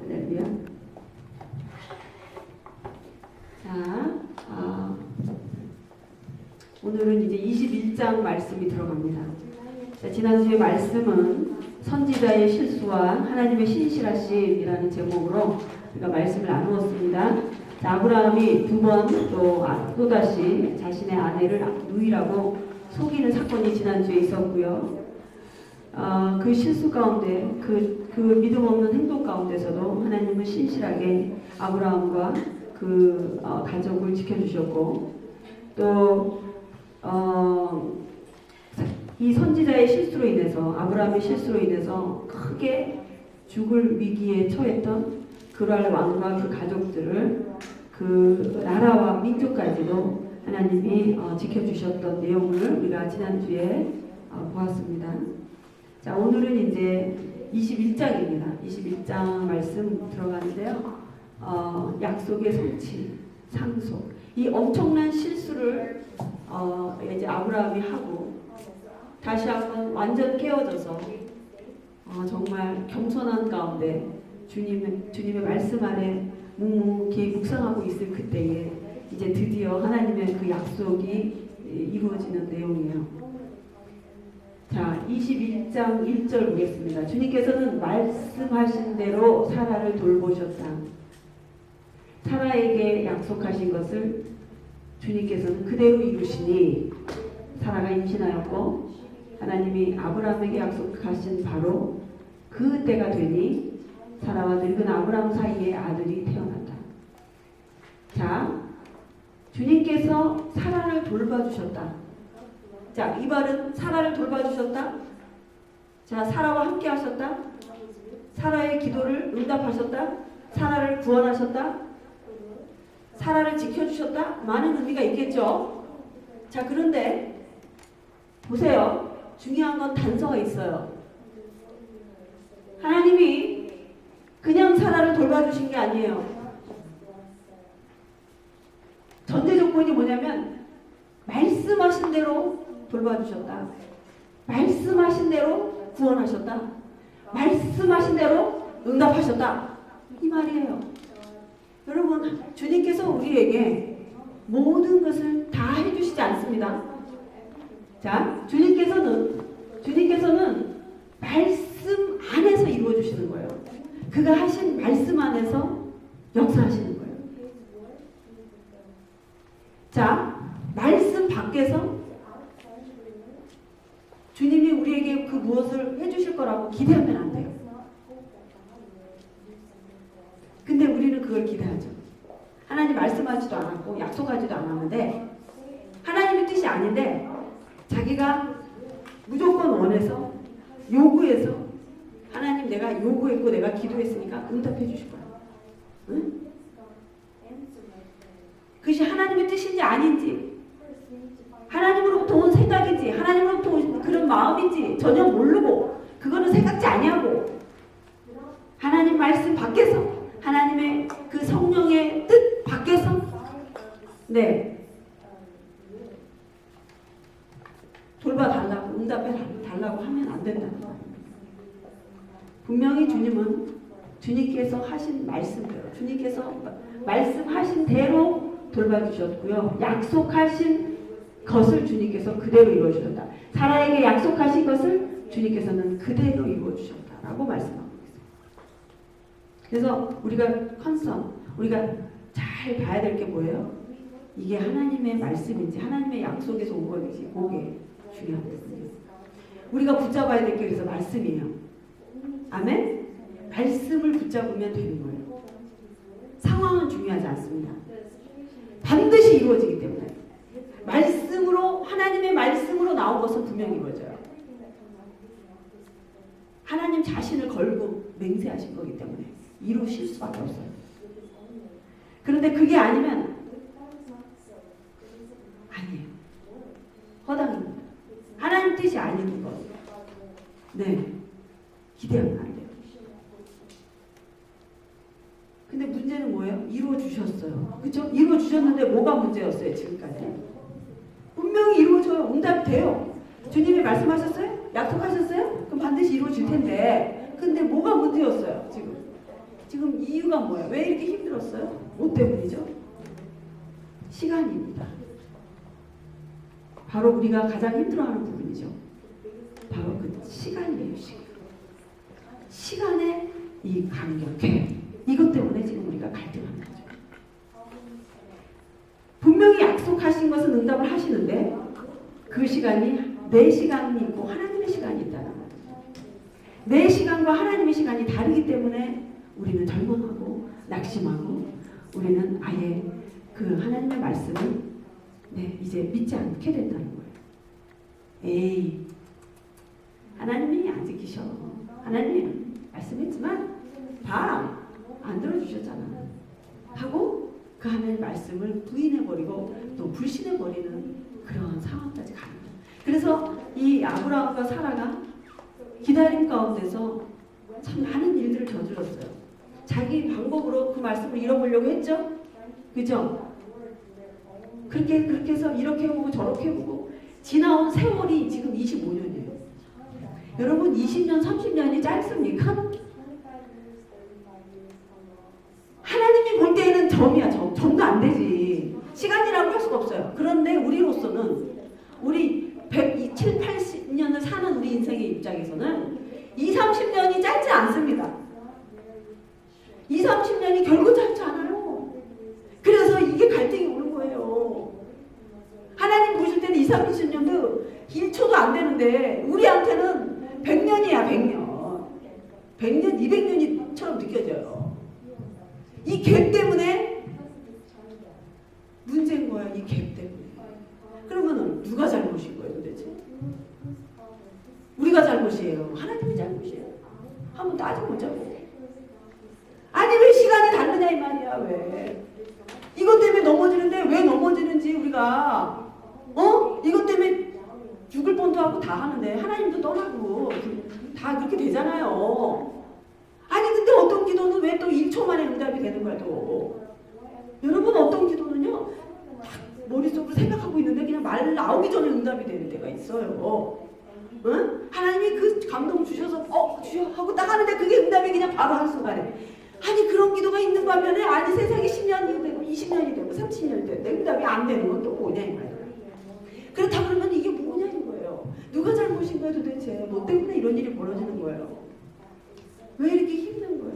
할렐루야. 자, 오늘은 이제 21장 말씀이 들어갑니다. 자, 지난주에 말씀은 선지자의 실수와 하나님의 신실하심이라는 제목으로 우리가 말씀을 나누었습니다. 자, 아브라함이 두 번 또다시 자신의 아내를 누이라고 속이는 사건이 지난주에 있었고요. 그 실수 가운데 그 믿음 없는 행동 가운데서도 하나님은 신실하게 아브라함과 그 가족을 지켜주셨고 또 이 선지자의 실수로 인해서 아브라함의 실수로 인해서 크게 죽을 위기에 처했던 그랄 왕과 그 가족들을 그 나라와 민족까지도 하나님이 지켜주셨던 내용을 우리가 지난주에 보았습니다. 자, 오늘은 이제 21장입니다. 21장 말씀 들어가는데요. 약속의 성취, 상속. 이 엄청난 실수를 이제 아브라함이 하고 다시 한번 완전 깨어져서 정말 겸손한 가운데 주님의 말씀 안에 묵묵히 묵상하고 있을 그때에 이제 드디어 하나님의 그 약속이 이루어지는 내용이에요. 자, 21장 1절 보겠습니다. 주님께서는 말씀하신 대로 사라를 돌보셨다. 사라에게 약속하신 것을 주님께서는 그대로 이루시니 사라가 임신하였고 하나님이 아브라함에게 약속하신 바로 그 때가 되니 사라와 늙은 아브라함 사이에 아들이 태어난다. 자, 주님께서 사라를 돌봐주셨다. 자, 이 말은 사라를 돌봐주셨다. 자, 사라와 함께 하셨다. 사라의 기도를 응답하셨다. 사라를 구원하셨다. 사라를 지켜주셨다. 많은 의미가 있겠죠. 자, 그런데 보세요. 중요한 건 단서가 있어요. 하나님이 그냥 사라를 돌봐주신 게 아니에요. 전제 조건이 뭐냐면 말씀하신 대로 돌봐주셨다. 말씀하신 대로 구원하셨다. 말씀하신 대로 응답하셨다. 이 말이에요. 여러분, 주님께서 우리에게 모든 것을 다 해주시지 않습니다. 자, 주님께서는 말씀 안에서 이루어주시는 거예요. 그가 하신 말씀 안에서 역사하시는 거예요. 자, 말씀 밖에서 주님이 우리에게 그 무엇을 해주실 거라고 기대하면 안 돼요. 근데 우리는 그걸 기대하죠. 하나님 말씀하지도 않았고 약속하지도 않았는데 하나님의 뜻이 아닌데 자기가 무조건 원해서 요구해서 하나님 내가 요구했고 내가 기도했으니까 응답해 주실 거야. 응? 그것이 하나님의 뜻인지 아닌지 하나님으로부터 온 생각인지 하나님으로부터 온 그런 마음인지 전혀 모르고 그거는 생각지 아니하고 하나님 말씀 밖에서 하나님의 그 성령의 뜻 밖에서 돌봐달라고 응답해달라고 하면 안 된다는 거예요. 분명히 주님께서 하신 말씀대로 주님께서 말씀하신 대로 돌봐주셨고요. 약속하신 것을 주님께서 그대로 이루어주셨다. 사라에게 약속하신 것을 주님께서는 그대로 이루어주셨다라고 말씀하고 있습니다. 그래서 우리가 잘 봐야 될 게 뭐예요? 이게 하나님의 말씀인지 하나님의 약속에서 온 것인지 그게 중요합니다. 우리가 붙잡아야 될 게 그래서 말씀이에요. 아멘? 말씀을 붙잡으면 되는 거예요. 상황은 중요하지 않습니다. 반드시 이루어지기 때문에 하나님의 말씀으로 나온 것은 분명히 이루어져요. 하나님 자신을 걸고 맹세하신 거기 때문에 이루실 수밖에 없어요. 그런데 그게 아니면 아니에요. 허당입니다. 하나님 뜻이 아닌 것. 기대하면 안 돼요. 근데 문제는 뭐예요? 이루어 주셨어요. 그렇죠? 이루어 주셨는데 뭐가 문제였어요? 지금까지 분명히 이루어져요. 응답이 돼요. 주님이 말씀하셨어요? 약속하셨어요? 그럼 반드시 이루어질 텐데 근데 뭐가 문제였어요? 지금 지금 이유가 뭐야? 왜 이렇게 힘들었어요? 뭐 때문이죠? 시간입니다. 바로 우리가 가장 힘들어하는 부분이죠. 바로 그 시간이에요. 시간의 이 간격해. 이것 때문에 지금 우리가 갈등하는 거죠. 분명히 약속하신 것은 응답을 하시는데 그 시간이 내 시간이 있고 하나님의 시간이 있다는 거예요. 내 시간과 하나님의 시간이 다르기 때문에 우리는 절망하고 낙심하고 우리는 아예 그 하나님의 말씀을 이제 믿지 않게 된다는 거예요. 에이, 하나님이 안 지키셔. 하나님 말씀했지만 다 안 들어주셨잖아. 하고 그 하나님의 말씀을 부인해버리고 또 불신해버리는 그런 상황까지 가는 거예요. 그래서 이 아브라함과 사라가 기다림 가운데서 참 많은 일들을 저질렀어요. 자기 방법으로 그 말씀을 잃어보려고 했죠. 그죠? 그렇게 해서 이렇게 해보고 저렇게 해보고 지나온 세월이 지금 25년이에요. 여러분 20년, 30년이 짧습니까? 하나님이 볼 때에는 점이야. 점도 안 되지. 시간이라고 할 수가 없어요. 그런데 우리로서는 우리 107, 80년을 사는 우리 인생의 입장에서는 20, 30년이 짧지 않습니다. 20, 30년이 결국 짧지 않아요. 그래서 이게 갈등이 오는 거예요. 하나님 보실 때는 20, 30년도 1초도 안 되는데 우리한테는 100년이야. 100년, 200년이처럼 느껴져요. 이 갭 때문에 문제인 거야. 이 갭 때문에. 그러면은 누가 잘못인 거예요 도대체? 우리가 잘못이에요? 하나님이 잘못이에요? 한번 따져보자고. 아니 왜 시간이 다르냐 이 말이야. 왜? 이것 때문에 넘어지는데 왜 넘어지는지 우리가 이것 때문에 죽을 뻔도 하고 다 하는데 하나님도 떠나고 다 그렇게 되잖아요. 아니 근데 어떤 기도는 왜 또 1초 만에 응답이 되는 거야 또. 여러분 어떤 기도는요 머릿속으로 생각하고 있는데 그냥 말 나오기 전에 응답이 되는 때가 있어요. 응? 하나님이 그 감동 주셔서 주여 하고 딱 하는데 그게 응답이 그냥 바로 한순간에. 아니 그런 기도가 있는 반면에 아니 세상에 10년이 되고 20년이 되고 30년이 되고 응답이 안 되는 건 또 뭐냐 이 말이야. 그렇다 그러면 이게 뭐냐 이거예요. 누가 잘못인 거야 도대체. 뭐 때문에 이런 일이 벌어지는 거예요. 왜 이렇게 힘든 거예요?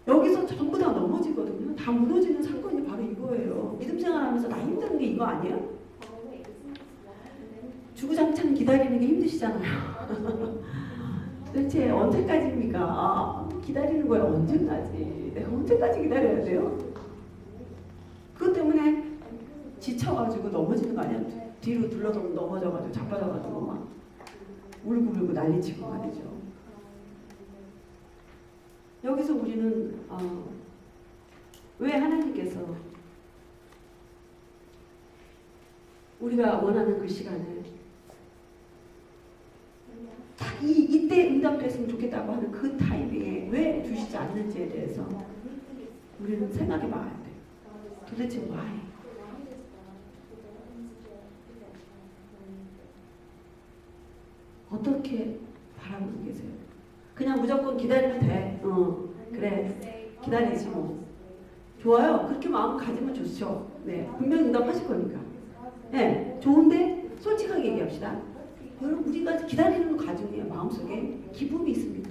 여기서 전부 다 넘어지거든요. 다 무너지는 사건이 바로 이거예요. 믿음 생활하면서 다 힘든 게 이거 아니에요? 주구장창 기다리는 게 힘드시잖아요. 도대체 언제까지입니까? 기다리는 거예요. 언제까지? 내가 언제까지 기다려야 돼요? 그것 때문에 지쳐가지고 넘어지는 거 아니야? 뒤로 둘러서 넘어져가지고 자빠져가지고 막 울고불고 난리치고 말이죠. 여기서 우리는 왜 하나님께서 우리가 원하는 그 시간을 이때 응답됐으면 좋겠다고 하는 그 타이밍에 왜 주시지 않는지에 대해서 우리는 생각해 봐야 돼요. 도대체 why? 어떻게 바라보고 계세요? 그냥 무조건 기다리면 돼. 그래. 기다리지 뭐. 좋아요. 그렇게 마음 가지면 좋죠. 네. 분명히 응답하실 거니까. 네. 좋은데 솔직하게 얘기합시다. 여러분 우리가 기다리는 과정에 마음속에 기쁨이 있습니까?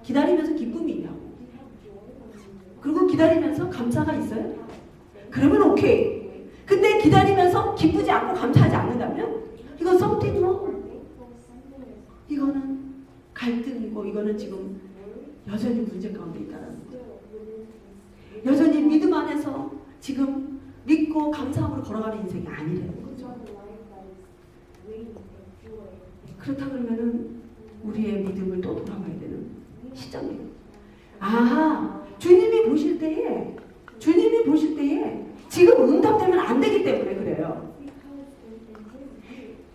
기다리면서 기쁨이 있냐고. 그리고 기다리면서 감사가 있어요? 그러면 오케이. 근데 기다리면서 기쁘지 않고 감사하지 않는다면 이건 something wrong. 이거는 갈등이고 이거는 지금 여전히 문제 가운데 있다는 거예요. 여전히 믿음 안에서 지금 믿고 감사함으로 걸어가는 인생이 아니라는 거죠. 그렇다 그러면은 우리의 믿음을 또 돌아가야 되는 시점이에요. 주님이 보실 때에 지금 응답되면 안 되기 때문에 그래요.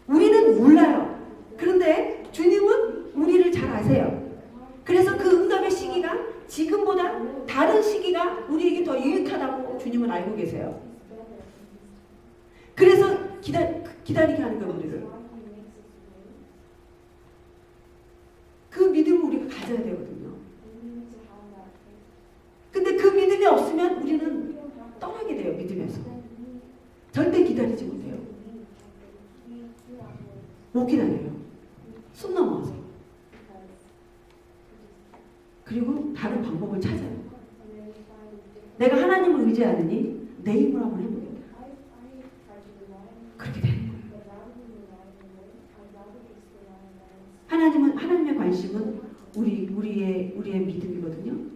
우리는 몰라요. 그런데 주님은 우리를 잘 아세요. 그래서 그 응답의 시기가 지금보다 다른 시기가 우리에게 더 유익하다고 주님은 알고 계세요. 그래서 기다리게 하는 거예요, 우리를. 못 기다려요. 숨 넘어가서. 그리고 다른 방법을 찾아요. 내가 하나님을 의지하느니 내 힘으로 한번 해보겠다. 그렇게 되는 거예요. 하나님의 관심은 우리의 믿음이거든요.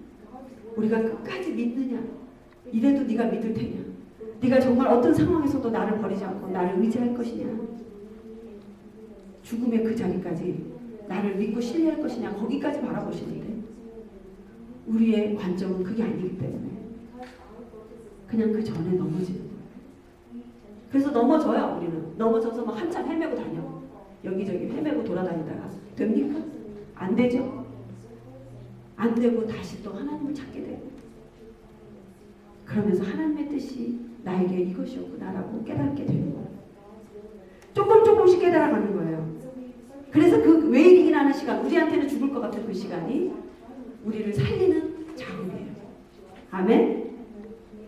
우리가 끝까지 믿느냐? 이래도 네가 믿을 테냐? 네가 정말 어떤 상황에서도 나를 버리지 않고 나를 의지할 것이냐? 죽음의 그 자리까지 나를 믿고 신뢰할 것이냐? 거기까지 바라보시는데 우리의 관점은 그게 아니기 때문에 그냥 그 전에 넘어지는 거예요. 그래서 넘어져요. 우리는 넘어져서 막 한참 헤매고 다녀. 여기저기 헤매고 돌아다니다가 됩니까? 안 되죠. 안 되고 다시 또 하나님을 찾게 돼요. 그러면서 하나님의 뜻이 나에게 이것이었구나라고 깨닫게 되는 거예요. 조금씩 깨달아가는 거예요. 그래서 그 웨이팅이라는 시간, 우리한테는 죽을 것 같은 그 시간이 우리를 살리는 자원이에요. 아멘?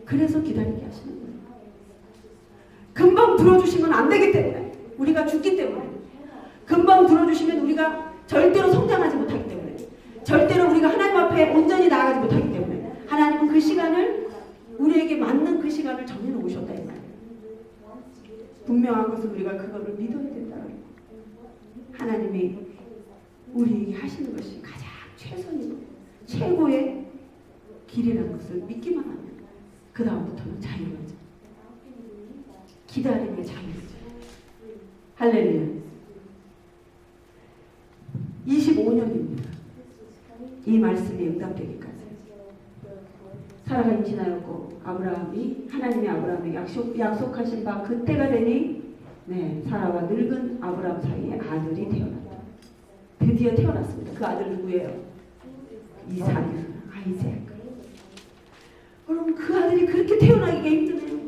그래서 기다리게 하시는 거예요. 금방 들어주시면 안 되기 때문에, 우리가 죽기 때문에, 금방 들어주시면 우리가 절대로 성장하지 못하기 때문에, 절대로 우리가 하나님 앞에 온전히 나아가지 못하기 때문에 하나님은 그 시간을, 우리에게 맞는 그 시간을 정해놓으셨다 이 말이에요. 분명한 것은 우리가 그거를 믿어야 된다는 거예요. 하나님이 우리에게 하시는 것이 가장 최선이고 최고의 길이라는 것을 믿기만 하면 그 다음부터는 자유하죠. 기다림의 자유죠. 할렐루야. 25년입니다. 이 말씀이 응답되기까지. 사라가 임신하였고 아브라함이 하나님의 아브라함에게 약속하신 바 그때가 되니 사라와 늙은 아브라함 사이에 아들이 태어났다. 드디어 태어났습니다. 그 아들 누구예요? 이삭이에요. 아이작. 여러분 그 아들이 그렇게 태어나기가 힘드네요.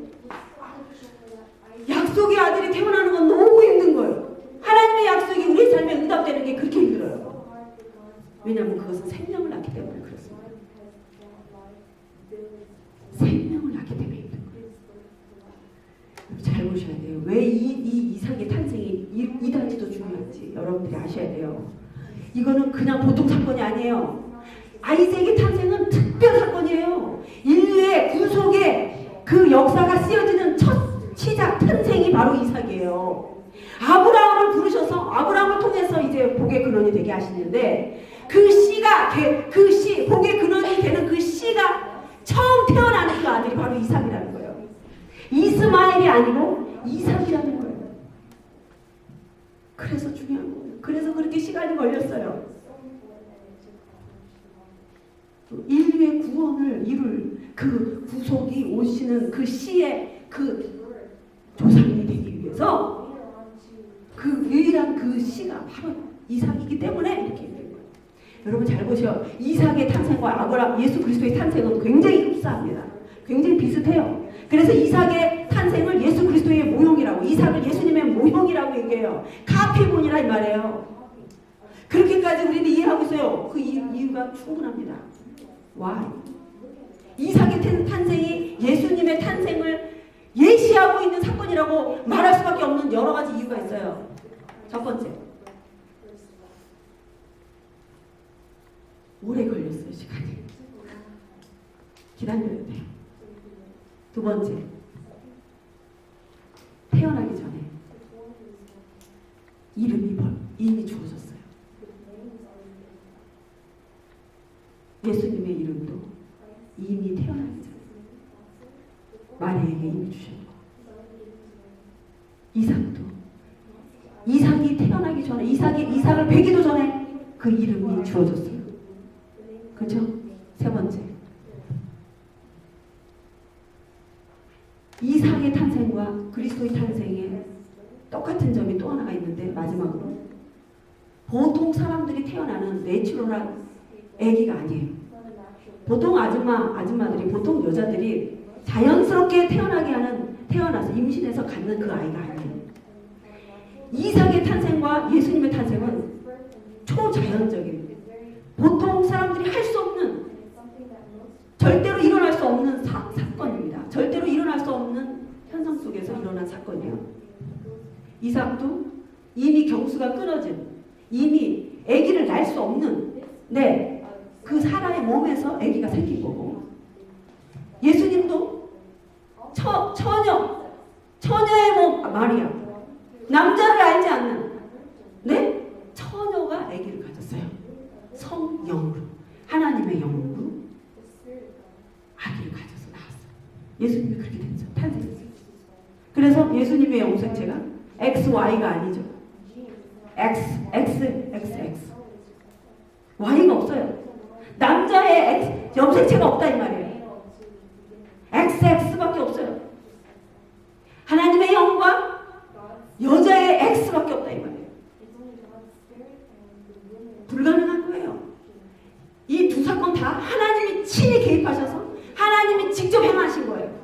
약속의 아들이 태어나는 건 너무 힘든 거예요. 하나님의 약속이 우리 삶에 응답되는 게 그렇게 힘들어요. 왜냐하면 그것은 생명을 낳기 때문에 그렇습니다. 생명을 낳기 때문에 힘든 거예요. 잘 보셔야 돼요. 왜 이 이삭의 탄생이 이단지도 중요한지 여러분들이 아셔야 돼요. 이거는 그냥 보통 사건이 아니에요. 아이작의 탄생은 특별 사건이에요. 인류의 구속의 그 역사가 쓰여지는 첫 시작 탄생이 바로 이삭이에요. 아브라함을 부르셔서 아브라함을 통해서 이제 복의 근원이 되게 하시는데 그 씨가 복의 근원이 되는 그 씨가 처음 태어나는 그 아들이 바로 이삭이라는 거예요. 이스마엘이 아니고 이삭이라는 거예요. 그래서 중요한 거예요. 그래서 그렇게 시간이 걸렸어요. 인류의 구원을 이룰 그 구속이 오시는 그 씨의 그 조상이 되기 위해서 그 유일한 그 씨가 바로 이삭이기 때문에 이렇게 된 거예요. 여러분 잘 보셔. 이삭의 탄생과 아브라함 예수 그리스도의 탄생은 굉장히 흡사합니다. 굉장히 비슷해요. 그래서 이삭의 탄생을 예수 그리스도의 모형이라고, 이삭을 예수님의 모형이라고 얘기해요. 카피본이라 이 말이에요. 그렇게까지 우리는 이해하고 있어요. 그 이유가 충분합니다. Why? 이삭의 탄생이 예수님의 탄생을 예시하고 있는 사건이라고 말할 수밖에 없는 여러 가지 이유가 있어요. 첫 번째, 오래 걸렸어요. 시간이. 기다려야 돼요. 두 번째, 태어나기 전에 이름이 이미 주어졌어요. 예수님의 이름도 이미 태어나기 전에 마리아에게 이미 주셨고, 이삭이 태어나기 전에, 이삭을 베기도 전에 그 이름이 주어졌어요. 그렇죠? 세 번째, 이삭의 탄생과 그리스도의 탄생에 똑같은 점이 또 하나가 있는데, 마지막으로 보통 사람들이 태어나는 내추럴한 아기가 아니에요. 보통 아줌마들이, 보통 여자들이 자연스럽게 태어나서 임신해서 갖는 그 아이가 아니에요. 이삭의 탄생과 예수님의 탄생은 초자연적인, 보통 사람들이 할 수 없는, 절대로 일어날 수 없는 사건입니다. 절대로 일어날 수 없는 현상 속에서 일어난 사건이에요. 이삭도 이미 원수가 끊어진 이미 아기를 낳을 수 없는 그 사람의 몸에서 아기가 생긴 거고 예수님도 처녀의 몸 마리아 남자를 알지 않는 처녀가 아기를 가졌어요. 성령으로 하나님의 영으로 아기를 가져서 나왔어요. 예수님이 그렇게 됐죠. 탄생했어요. 그래서 예수님의 영생체가 XY가 아니죠. XX Y가 없어요. 남자의 염색체가 없다 이 말이에요. XX밖에 없어요. 하나님의 영과 여자의 X밖에 없다 이 말이에요. 불가능한 거예요. 이 두 사건 다 하나님이 친히 개입하셔서 하나님이 직접 행하신 거예요.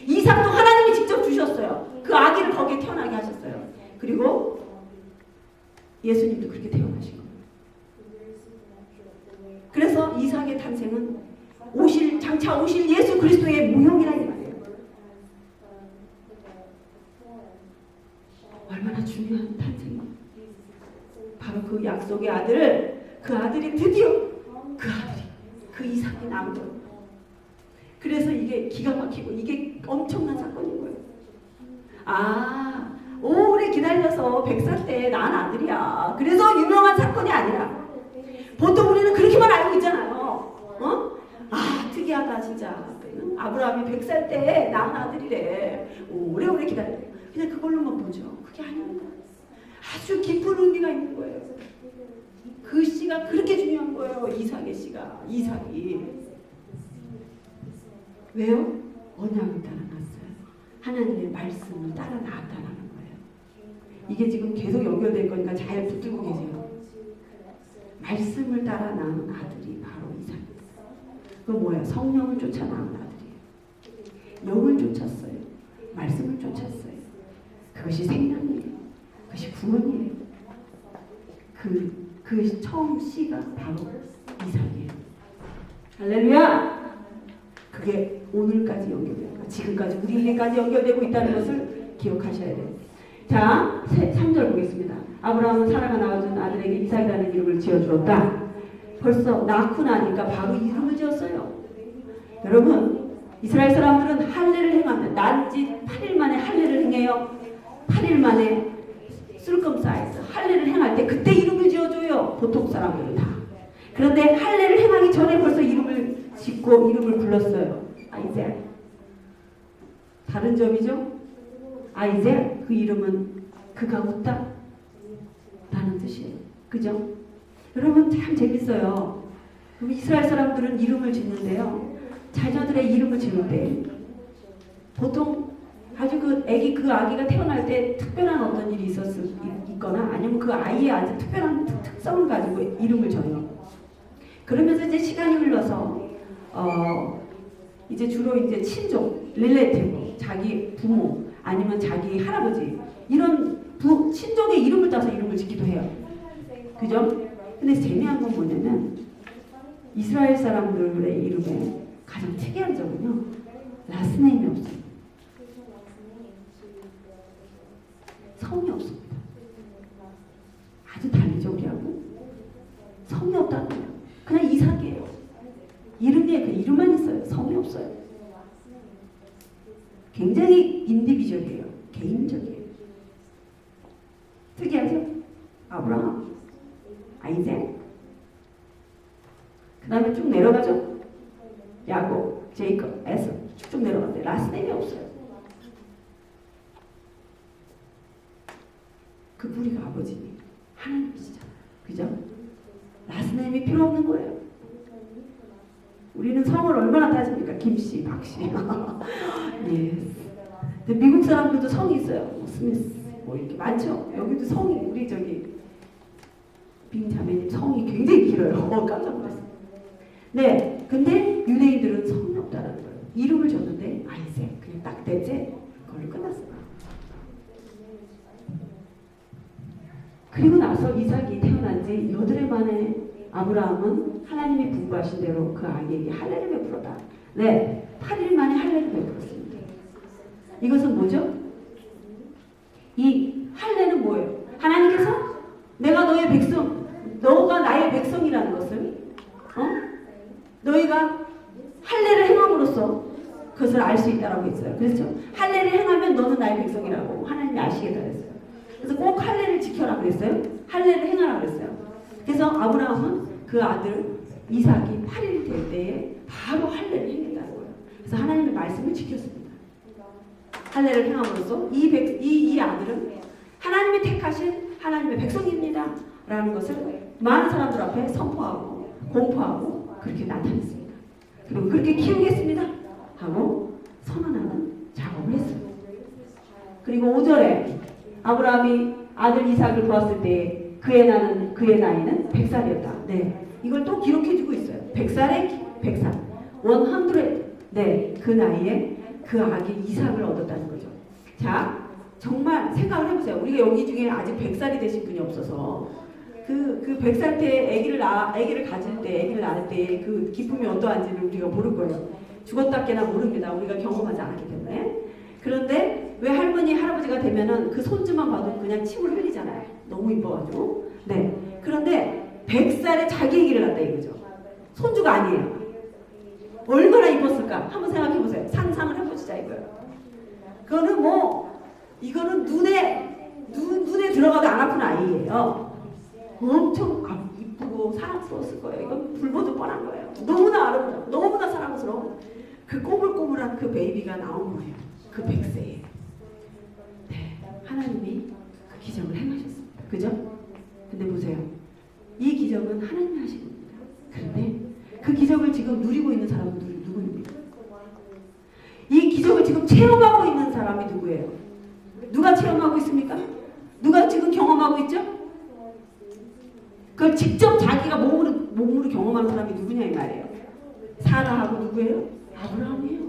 이삭도 하나님이 직접 주셨어요. 그 아기를 거기에 태어나게 하셨어요. 그리고 예수님도 그렇게 태어나신 거예요. 그래서 이삭의 탄생은 장차 오실 예수 그리스도의 모형이라는 말이에요. 얼마나 중요한 탄생이에요. 바로 그 약속의 그 아들이 드디어 그 이삭이 낳은 거예요. 그래서 이게 기가 막히고 이게 엄청난 사건인 거예요. 오래 기다려서 100살 때 낳은 아들이야. 그래서 유명한 사건이 아니라 보통 우리는 그렇게만 알고 있잖아요. 특이하다 진짜. 아브라함이 100살 때 낳은 아들이래. 오래오래 기다렸대. 그냥 그걸로만 보죠. 그게 아닙니다. 아주 깊은 의미가 있는 거예요. 그 씨가 그렇게 중요한 거예요. 이삭이. 왜요? 언약을 따라 낳았어요. 하나님의 말씀을 따라 낳았다는 거예요. 이게 지금 계속 연결될 거니까 잘 붙들고 계세요. 말씀을 따라 낳은 아들이 바로 이삭이에요. 그건 뭐예요? 성령을 쫓아 낳은 아들이에요. 영을 쫓았어요. 말씀을 쫓았어요. 그것이 생명이에요. 그것이 구원이에요. 그 처음 씨가 바로 이삭이에요. 할렐루야! 그게 오늘까지 연결돼요. 지금까지 우리에게까지 연결되고 있다는 것을 기억하셔야 돼요. 자, 3절 보겠습니다. 아브라함은 사라가 낳아준 아들에게 이삭이라는 이름을 지어주었다. 벌써 낳고 나니까 바로 이름을 지었어요. 여러분, 이스라엘 사람들은 할례를 행하면 난 지 8일 만에 할례를 행해요. 8일 만에 circumcise 할례를 행할 때 그때 이름을 지어줘요. 보통 사람들은 다. 그런데 할례를 행하기 전에 벌써 이름을 짓고 이름을 불렀어요. 아이작. 다른 점이죠? 아이작 그 이름은 그가 웃다 라는 뜻이에요. 그죠? 여러분 참 재밌어요. 이스라엘 사람들은 이름을 짓는데요. 자녀들의 이름을 지을 때 보통 아주 그 아기가 태어날 때 특별한 어떤 일이 있거나 아니면 그 아이의 아주 특별한 특성을 가지고 이름을 정해요. 그러면서 이제 시간이 흘러서 이제 주로 이제 친족, 릴레이티브, 자기 부모 아니면 자기 할아버지 이런 친족의 이름을 따서 이름을 짓기도 해요. 그죠? 근데 재미난 건 뭐냐면 이스라엘 사람들의 이름에 가장 특이한 점은요. 라스네임이 없어요. 성이 없습니다. 아주 단정하고 성이 없다는 거예요. 그냥 이삭이에요. 이름에 그 이름만 있어요. 성이 없어요. 굉장히 인디비주얼이에요. 개인적이에요. 특이하죠? 아브라함, 아이작. 그 다음에 쭉 내려가죠? 야곱, 제이콥, 에서 쭉 내려가는데 라스네임이 없어요. 그 뿌리가 아버지니 하나님이시잖아요. 그죠? 라스네임이 필요 없는 거예요. 우리는 성을 얼마나 따집니까? 김씨, 박씨. 예. 근데 미국 사람들도 성이 있어요. 뭐 스미스, 뭐 이렇게 많죠. 여기도 성이 우리 빙자매님 성이 굉장히 길어요. 깜짝 놀랐어요. 네, 근데 유대인들은 성이 없다라는 거예요. 이름을 줬는데 아이세 그냥 딱 대체 그걸로 끝났어요. 그리고 나서 이삭이 태어난 지 8해 만에 아브라함은 하나님이 분부하신 대로 그 아이에게 할례를 베풀었다. 네, 8일 만에 할례를 베풀었습니다. 이것은 뭐죠? 이 할례는 뭐예요? 하나님께서 내가 너의 백성, 너가 나의 백성이라는 것을 너희가 할례를 행함으로써 그것을 알 수 있다라고 했어요. 그렇죠? 할례를 행하면 너는 나의 백성이라고 하나님이 아시겠다 그랬어요. 그래서 꼭 할례를 지켜라 그랬어요. 할례를 행하라 그랬어요. 그래서 아브라함은 그 아들 이삭이 8일 될 때에 바로 할례를 행했다는 거예요. 그래서 하나님의 말씀을 지켰습니다. 할례를 행함으로써 이 아들은 하나님이 택하신 하나님의 백성입니다 라는 것을 많은 사람들 앞에 선포하고 공포하고 그렇게 나타냈습니다. 그리고 그렇게 키우겠습니다 하고 선언하는 작업을 했어요. 그리고 5절에 아브라함이 아들 이삭을 보았을 때 그의 나이는 100살이었다. 네, 이걸 또 기록해주고 있어요. 100살. 100. 네, 그 나이에 그 아기 이삭을 얻었다는 거죠. 자, 정말 생각을 해보세요. 우리가 여기 중에 아직 100살이 되신 분이 없어서 그 100살 때 아기를 가질 때, 아기를 낳을 때 그 기쁨이 어떠한지를 우리가 모를 거예요. 죽었다 깨나 모릅니다. 우리가 경험하지 않았기 때문에. 그런데 왜 할머니, 할아버지가 되면은 그 손주만 봐도 그냥 침을 흘리잖아요. 너무 이뻐가지고. 네. 그런데 100살에 자기 아기를 낳았다 이거죠. 손주가 아니에요. 얼마나 이뻤을까? 한번 생각해보세요. 상상을 해보시자 이거예요. 그거는 이거는 눈에 들어가도 안 아픈 아이예요. 엄청 이쁘고 사랑스러웠을 거예요. 이건 불보듯 뻔한 거예요. 너무나 아름다워, 너무나 사랑스러운 그 꼬물꼬물한 그 베이비가 나온 거예요. 그 100세에. 네, 하나님이 그 기적을 행하셨습니다. 그죠? 근데 보세요. 이 기적은 하나님이 하신 겁니다. 그런데 그 기적을 지금 누리고 있는 사람은 누구입니까? 이 기적을 지금 체험하고 있는 사람이 누구예요? 누가 체험하고 있습니까? 누가 지금 경험하고 있죠? 그걸 직접 자기가 몸으로 경험하는 사람이 누구냐 이 말이에요. 사라하고 누구예요? 아브라함이에요.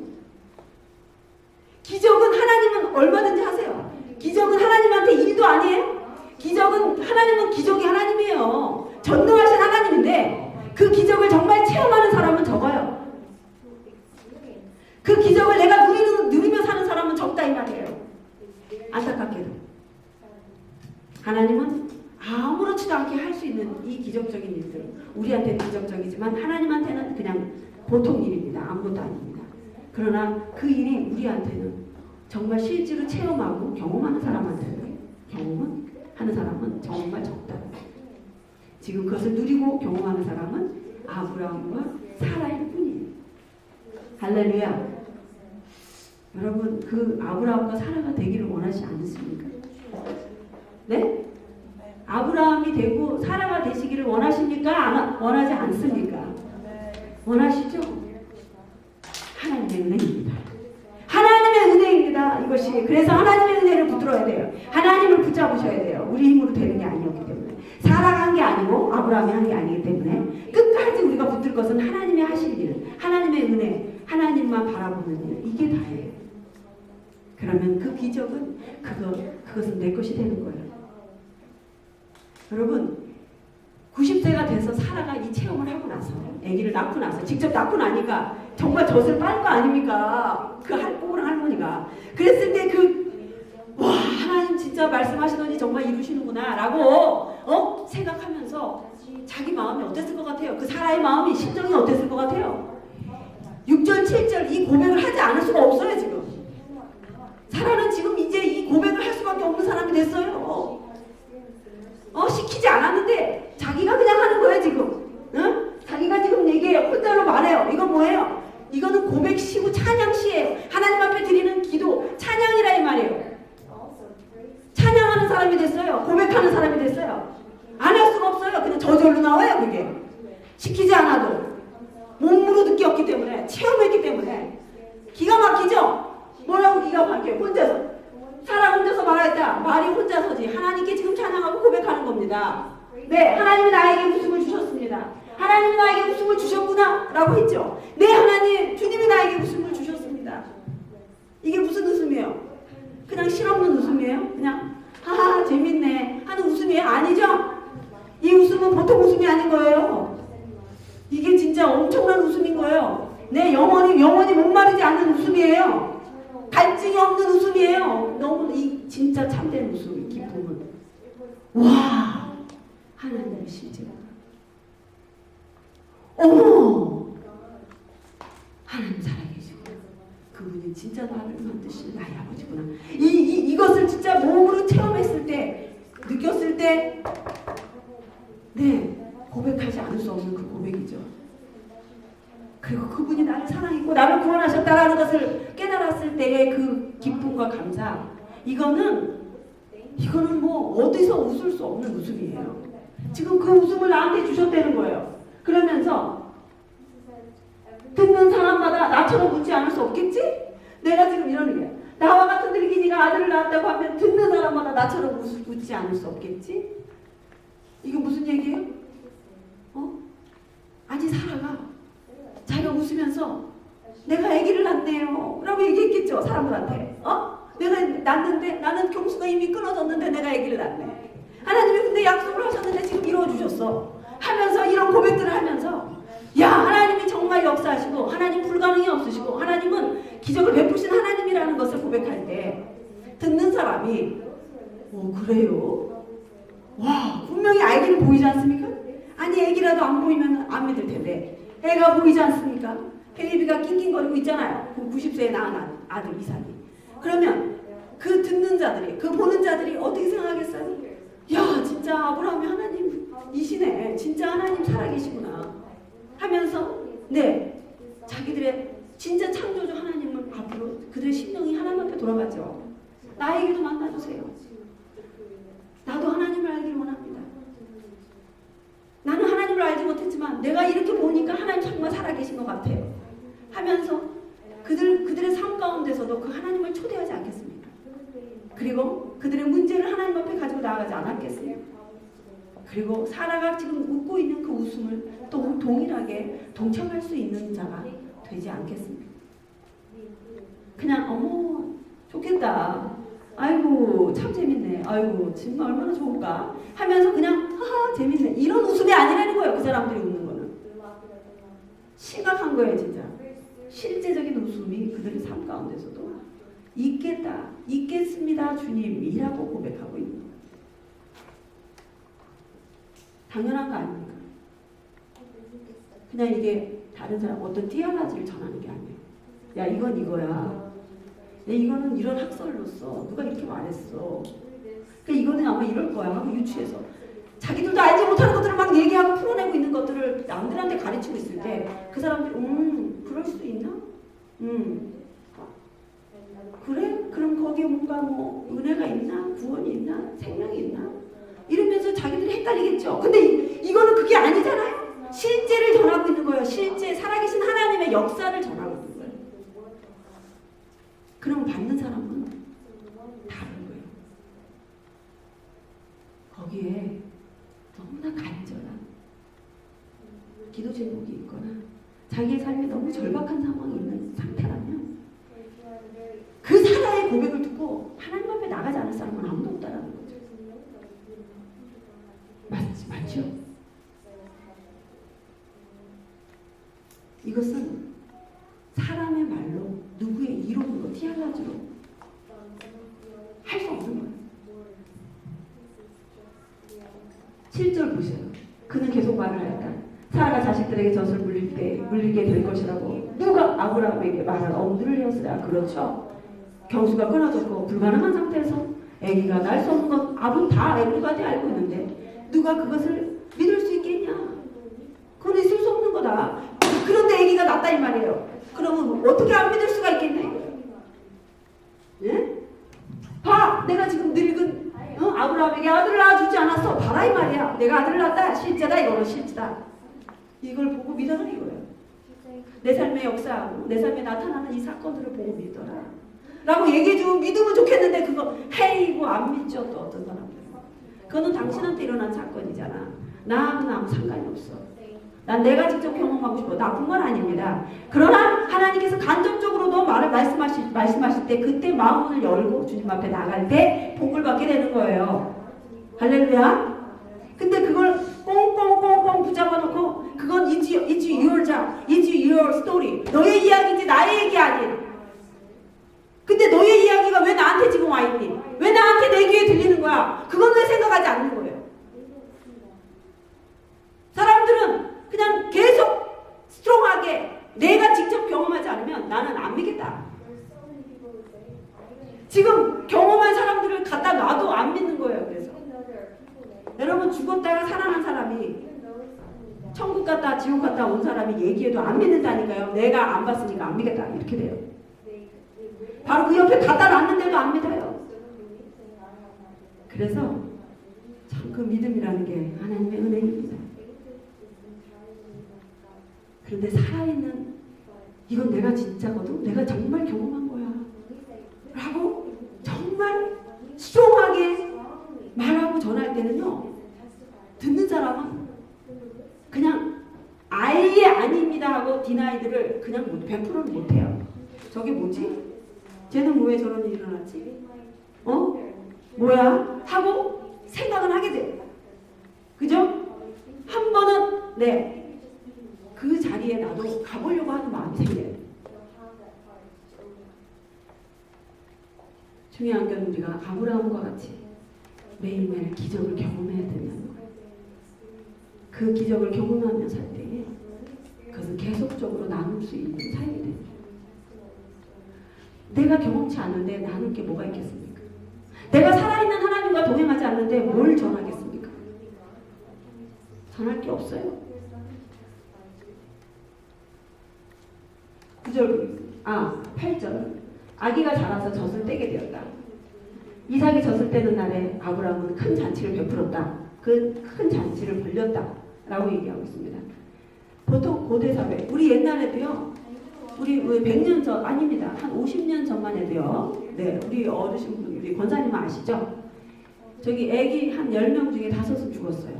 기적은 하나님은 얼마든지 하세요. 기적은 하나님한테 일도 아니에요. 하나님은 기적이 하나님이에요. 전능하신 하나님인데 그 기적을 정말 체험하는 사람은 적어요. 그 기적을 내가 누리며 사는 사람은 적다 이 말이에요. 안타깝게도 하나님은 아무렇지도 않게 할 수 있는 이 기적적인 일들, 우리한테는 기적적이지만 하나님한테는 그냥 보통 일입니다. 아무것도 아닙니다. 그러나 그 일이 우리한테는 정말 실제로 체험하고 경험하는 사람한테는 경험하는 사람은 정말 적다. 지금 그것을 누리고 경험하는 사람은 아브라함과 사라일 뿐이에요. 할렐루야. 여러분 그 아브라함과 사라가 되기를 원하지 않으십니까? 네? 아브라함이 되고 사라가 되시기를 원하십니까? 원하지 않습니까? 원하시죠? 하나님의 은혜입니다. 하나님의 은혜입니다. 이것이. 그래서 하나님의 은혜를 붙들어야 돼요. 하나님을 붙잡으셔야 돼요. 우리 힘으로 되는 게 아니었기 때문에. 사라가 한 게 아니고 아브라함이 한 게 아니기 때문에 끝까지 우리가 붙들 것은 하나님이 하실 일, 하나님의 은혜, 하나님만 바라보는 일, 이게 다예요. 그러면 그 기적은 그것은 내 것이 되는 거예요. 여러분 90세가 돼서 사라가 이 체험을 하고 나서 아기를 낳고 나서 직접 낳고 나니까 정말 젖을 빤 거 아닙니까? 그 꼬부랑 할머니가 그랬을 때 와 하나님 진짜 말씀하시더니 정말 이루시는구나 라고 생각하면서 자기 마음이 어땠을 것 같아요? 그 사라의 마음이 심정이 어땠을 것 같아요? 6절 7절 이 고백을 하지 않을 수가 없어요. 지금 사라는 지금 이제 이 고백을 할 수밖에 없는 사람이 됐어요. 시키지 않았는데 자기가 그냥 하는 거예요 지금. 응? 자기가 지금 얘기해요. 혼자로 말해요. 이건 뭐예요? 이거는 고백시고 찬양시예요. 하나님 앞에 드리는 기도 찬양이라 이 말이에요. 찬양하는 사람이 됐어요. 고백하는 사람이 됐어요. 안 할 수가 없어요. 그냥 저절로 나와요 그게. 시키지 않아도 몸으로 느꼈기 때문에 체험했기 때문에 기가 막히죠? 뭐라고 기가 막혀요? 혼자서 사람 혼자서 말했다. 말이 혼자서지. 하나님께 지금 찬양하고 고백하는 겁니다. 네, 하나님이 나에게 웃음을 주셨습니다. 하나님이 나에게 웃음을 주셨구나 라고 했죠. 네, 하나님, 주님이 나에게 웃음을 주셨습니다. 이게 무슨 웃음이에요? 그냥 실없는 웃음이에요? 그냥 하하 재밌네 하는 웃음이에요? 아니죠? 이 웃음은 보통 웃음이 아닌 거예요. 이게 진짜 엄청난 웃음인 거예요. 네, 영원히 목마르지 않는 웃음이에요. 갈증이 없는 웃음이에요. 너무 이 진짜 참된 웃음, 기쁨은. 와, 하나님의 실제가. 어머! 하나님 살아계시고 그분이 진짜 나를 만드신 나의 아버지구나. 이것을 진짜 몸으로 체험했을 때, 느꼈을 때, 네, 고백하지 않을 수 없는 그 고백이죠. 그리고 그분이 나를 사랑했고 나를 구원하셨다라는 것을 깨달았을 때의 그 기쁨과 감사, 이거는 뭐 어디서 웃을 수 없는 웃음이에요. 지금 그 웃음을 나한테 주셨다는 거예요. 그러면서 듣는 사람마다 나처럼 웃지 않을 수 없겠지? 내가 지금 이러는 게, 나와 같은 늙은이가 아들을 낳았다고 하면 듣는 사람마다 나처럼 웃지 않을 수 없겠지? 이거 무슨 얘기예요? 아니, 사라가 자기가 웃으면서 내가 아기를 낳네요 라고 얘기했겠죠, 사람들한테. 내가 낳는데, 나는 경수가 이미 끊어졌는데 내가 아기를 낳네. 하나님이 근데 약속을 하셨는데 지금 이루어주셨어 하면서, 이런 고백들을 하면서, 야, 하나님이 정말 역사하시고 하나님 불가능이 없으시고 하나님은 기적을 베푸신 하나님이라는 것을 고백할 때 듣는 사람이 그래요? 와, 분명히 아기는 보이지 않습니까? 아니, 아기라도 안 보이면 안 믿을 텐데 애가 보이지 않습니까? 베이비가 낑낑거리고 있잖아요. 그 90세에 낳은 아들 이삭이. 그러면 그 듣는 자들이, 그 보는 자들이 어떻게 생각하겠어요? 야, 진짜 아브라함이 하나님이시네, 진짜 하나님 살아계시구나 하면서, 네, 자기들의 진짜 창조주 하나님을 앞으로 그들의 심령이 하나님 앞에 돌아가죠. 나에게도 만나주세요. 나도 하나님을 알기를 원합니다. 나는 하나님을 알지 못했지만 내가 이렇게 보니까 하나님 정말 살아계신 것 같아요 하면서 그들의 삶 가운데서도 그 하나님을 초대하지 않겠습니까? 그리고 그들의 문제를 하나님 앞에 가지고 나아가지 않았겠습니까? 그리고 사라가 지금 웃고 있는 그 웃음을 또 동일하게 동참할 수 있는 자가 되지 않겠습니까? 그냥 어머 좋겠다, 아이고 참 재밌네, 아이고 정말 얼마나 좋을까 하면서 그냥 하하 재밌네, 이런 웃음이 아니라는 거예요. 그 사람들이 웃는 거는 심각한 거예요. 진짜 실제적인 웃음이 그들의 삶 가운데서도 있겠다, 있겠습니다 주님이라고 고백하고 있는 거예요. 당연한 거 아닙니까? 그냥 이게 다른 사람 어떤 띠아라지를 전하는 게 아니에요. 야, 이건 이거야, 야, 이거는 이런 학설로서 누가 이렇게 말했어, 그러니까 이거는 아마 이럴 거야 하고 유추해서 자기들도 알지 못하는 것들을 막 얘기하고 풀어내고 있는 것들을 남들한테 가르치고 있을 때 그 사람들이 그럴 수도 있나? 그래? 그럼 거기에 뭔가 뭐 은혜가 있나? 구원이 있나? 생명이 있나? 이러면서 자기들이 헷갈리겠죠. 근데 이거는 그게 아니잖아요. 실제를 전하고 있는 거예요. 실제 살아계신 하나님의 역사를 전하고 있는 거예요. 그럼 받는 사람은 다른 거예요. 거기에 너무나 간절한 기도 제목이 있거나 자기의 삶에 너무 절박한 상황이 있는 상태라면 그 사라의 고백을 듣고 하나님 앞에 나가지 않을 사람은 아무도 없다라는 거죠. 맞죠? 이것은 사람의 말로 누구의 이론으로 티아라지로 할 수 없는 거예요. 7절 보세요. 그는 계속 말을 했다. 사라가 자식들에게 젖을 물리게 될 것이라고 누가 아브라함에게 말할 엄두를 내었으랴. 그렇죠. 경수가 끊어졌고 불가능한 상태에서 아기가 날 수 없는 것 다 에브리바디 알고 있는데 누가 그것을 믿을 수 있겠냐? 그건 있을 수 없는 거다. 그런데 아기가 낳았다 이 말이에요. 그러면 어떻게 안 믿을 수가 있겠냐 이거예요. 예? 봐, 내가 지금 늙은 아브라함에게 아들을 낳아주지 않았어. 봐라 이 말이야. 내가 아들을 낳았다. 실제다. 이거는 실제다. 이걸 보고 믿어라 이거예요. 내 삶의 역사하고 내 삶에 나타나는 이 사건들을 보고 믿어라 라고 얘기해주면 믿으면 좋겠는데 그거 헤이고 안 믿죠. 또 어떤 사람들은 그거는 당신한테 일어난 사건이잖아. 나하고는 아무 상관이 없어. 난 내가 직접 경험하고 싶어. 나쁜 건 아닙니다. 그러나 하나님께서 간접적으로도 말씀하실 때 그때 마음을 열고 주님 앞에 나갈 때 복을 받게 되는 거예요. 할렐루야. 근데 그걸 꽁꽁꽁꽁 붙잡아 놓고 그건 it's your job, it's your story. 너의 이야기지 나의 얘기 아니야. 근데 너의 이야기가 왜 나한테 지금 와 있니? 왜 나한테 내 귀에 들리는 거야? 그건 왜 생각하지 않는 거예요? 죽었다가 살아난 사람이 천국 갔다 지옥 갔다 온 사람이 얘기해도 안 믿는다니까요. 내가 안 봤으니까 안 믿겠다 이렇게 돼요. 바로 그 옆에 갖다 놨는데도 안 믿어요. 그래서 참 그 믿음이라는 게 하나님의 은혜입니다. 그런데 살아있는 이건 내가 진짜거든. 내가 정말 경험한 거야. 라고 정말 수용하게 말하고 전할 때는요. 듣는 사람은 그냥 아예 아닙니다 하고 디나이드를 그냥 100%는 못해요. 저게 뭐지? 쟤는 왜 저런 일이 일어났지? 뭐야? 하고 생각은 하게 돼요. 그죠? 한 번은 그 자리에 나도 가보려고 하는 마음이 생겨요. 중요한 건 우리가 아브라함과 같이 매일매일 기적을 경험해야 된다는 거예요. 그 기적을 경험하며 살 때에 그것은 계속적으로 나눌 수 있는 삶이 됩니다. 내가 경험치 않는데 나눌 게 뭐가 있겠습니까? 내가 살아있는 하나님과 동행하지 않는데 뭘 전하겠습니까? 전할 게 없어요. 8절. 아기가 자라서 젖을 떼게 되었다. 이삭이 젖을 떼는 날에 아브라함은 큰 잔치를 베풀었다. 그 큰 잔치를 벌렸다. 라고 얘기하고 있습니다. 보통 고대 사회, 우리 옛날에도요, 우리 100년 전, 아닙니다. 한 50년 전만 해도요, 우리 어르신분, 우리 권사님은 아시죠? 저기 애기 한 10명 중에 5은 죽었어요.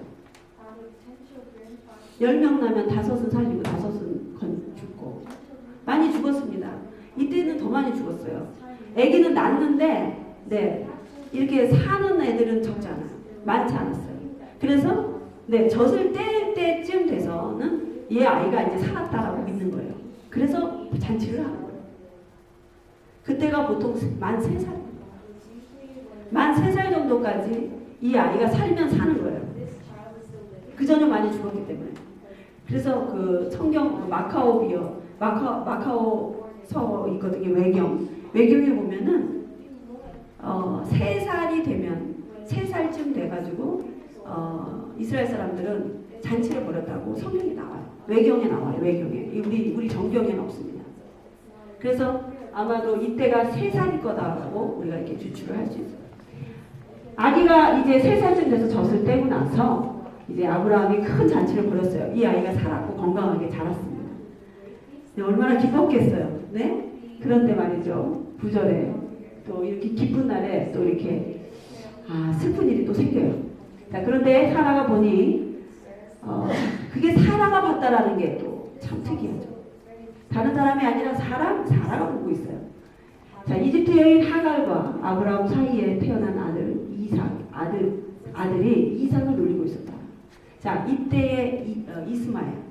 10명 나면 5은 살리고 5은 죽고. 많이 죽었습니다. 이때는 더 많이 죽었어요. 애기는 낳는데, 이렇게 사는 애들은 적지 않아요. 많지 않았어요. 그래서, 젖을 뗄 때쯤 돼서는 얘 아이가 이제 살았다라고 믿는 거예요. 그래서 잔치를 하는 거예요. 그때가 보통 만 3살. 만 3살 정도까지 이 아이가 살면 사는 거예요. 그 전에 많이 죽었기 때문에. 그래서 그 성경 마카오서 있거든요. 외경에 보면은 3살이 되면 3살쯤 돼가지고 이스라엘 사람들은 잔치를 벌였다고 성경에 나와요. 외경에 나와요. 외경에. 우리 정경에는 없습니다. 그래서 아마도 이때가 3살일 거다라고 우리가 이렇게 추측을 할 수 있어요. 아기가 이제 3살쯤 돼서 젖을 떼고 나서 이제 아브라함이 큰 잔치를 벌였어요. 이 아이가 살았고 건강하게 자랐습니다. 얼마나 기뻤겠어요. 네? 그런데 말이죠. 9절에 또 이렇게 기쁜 날에 또 이렇게 슬픈 일이 또 생겨요. 자, 그런데 사라가 보니 그게 사라가 봤다라는 게 또 참 특이하죠. 다른 사람이 아니라 사라가 보고 있어요. 자, 이집트 여인 하갈과 아브라함 사이에 태어난 아들이 이삭을 놀리고 있었다. 자, 이때의 이스마엘.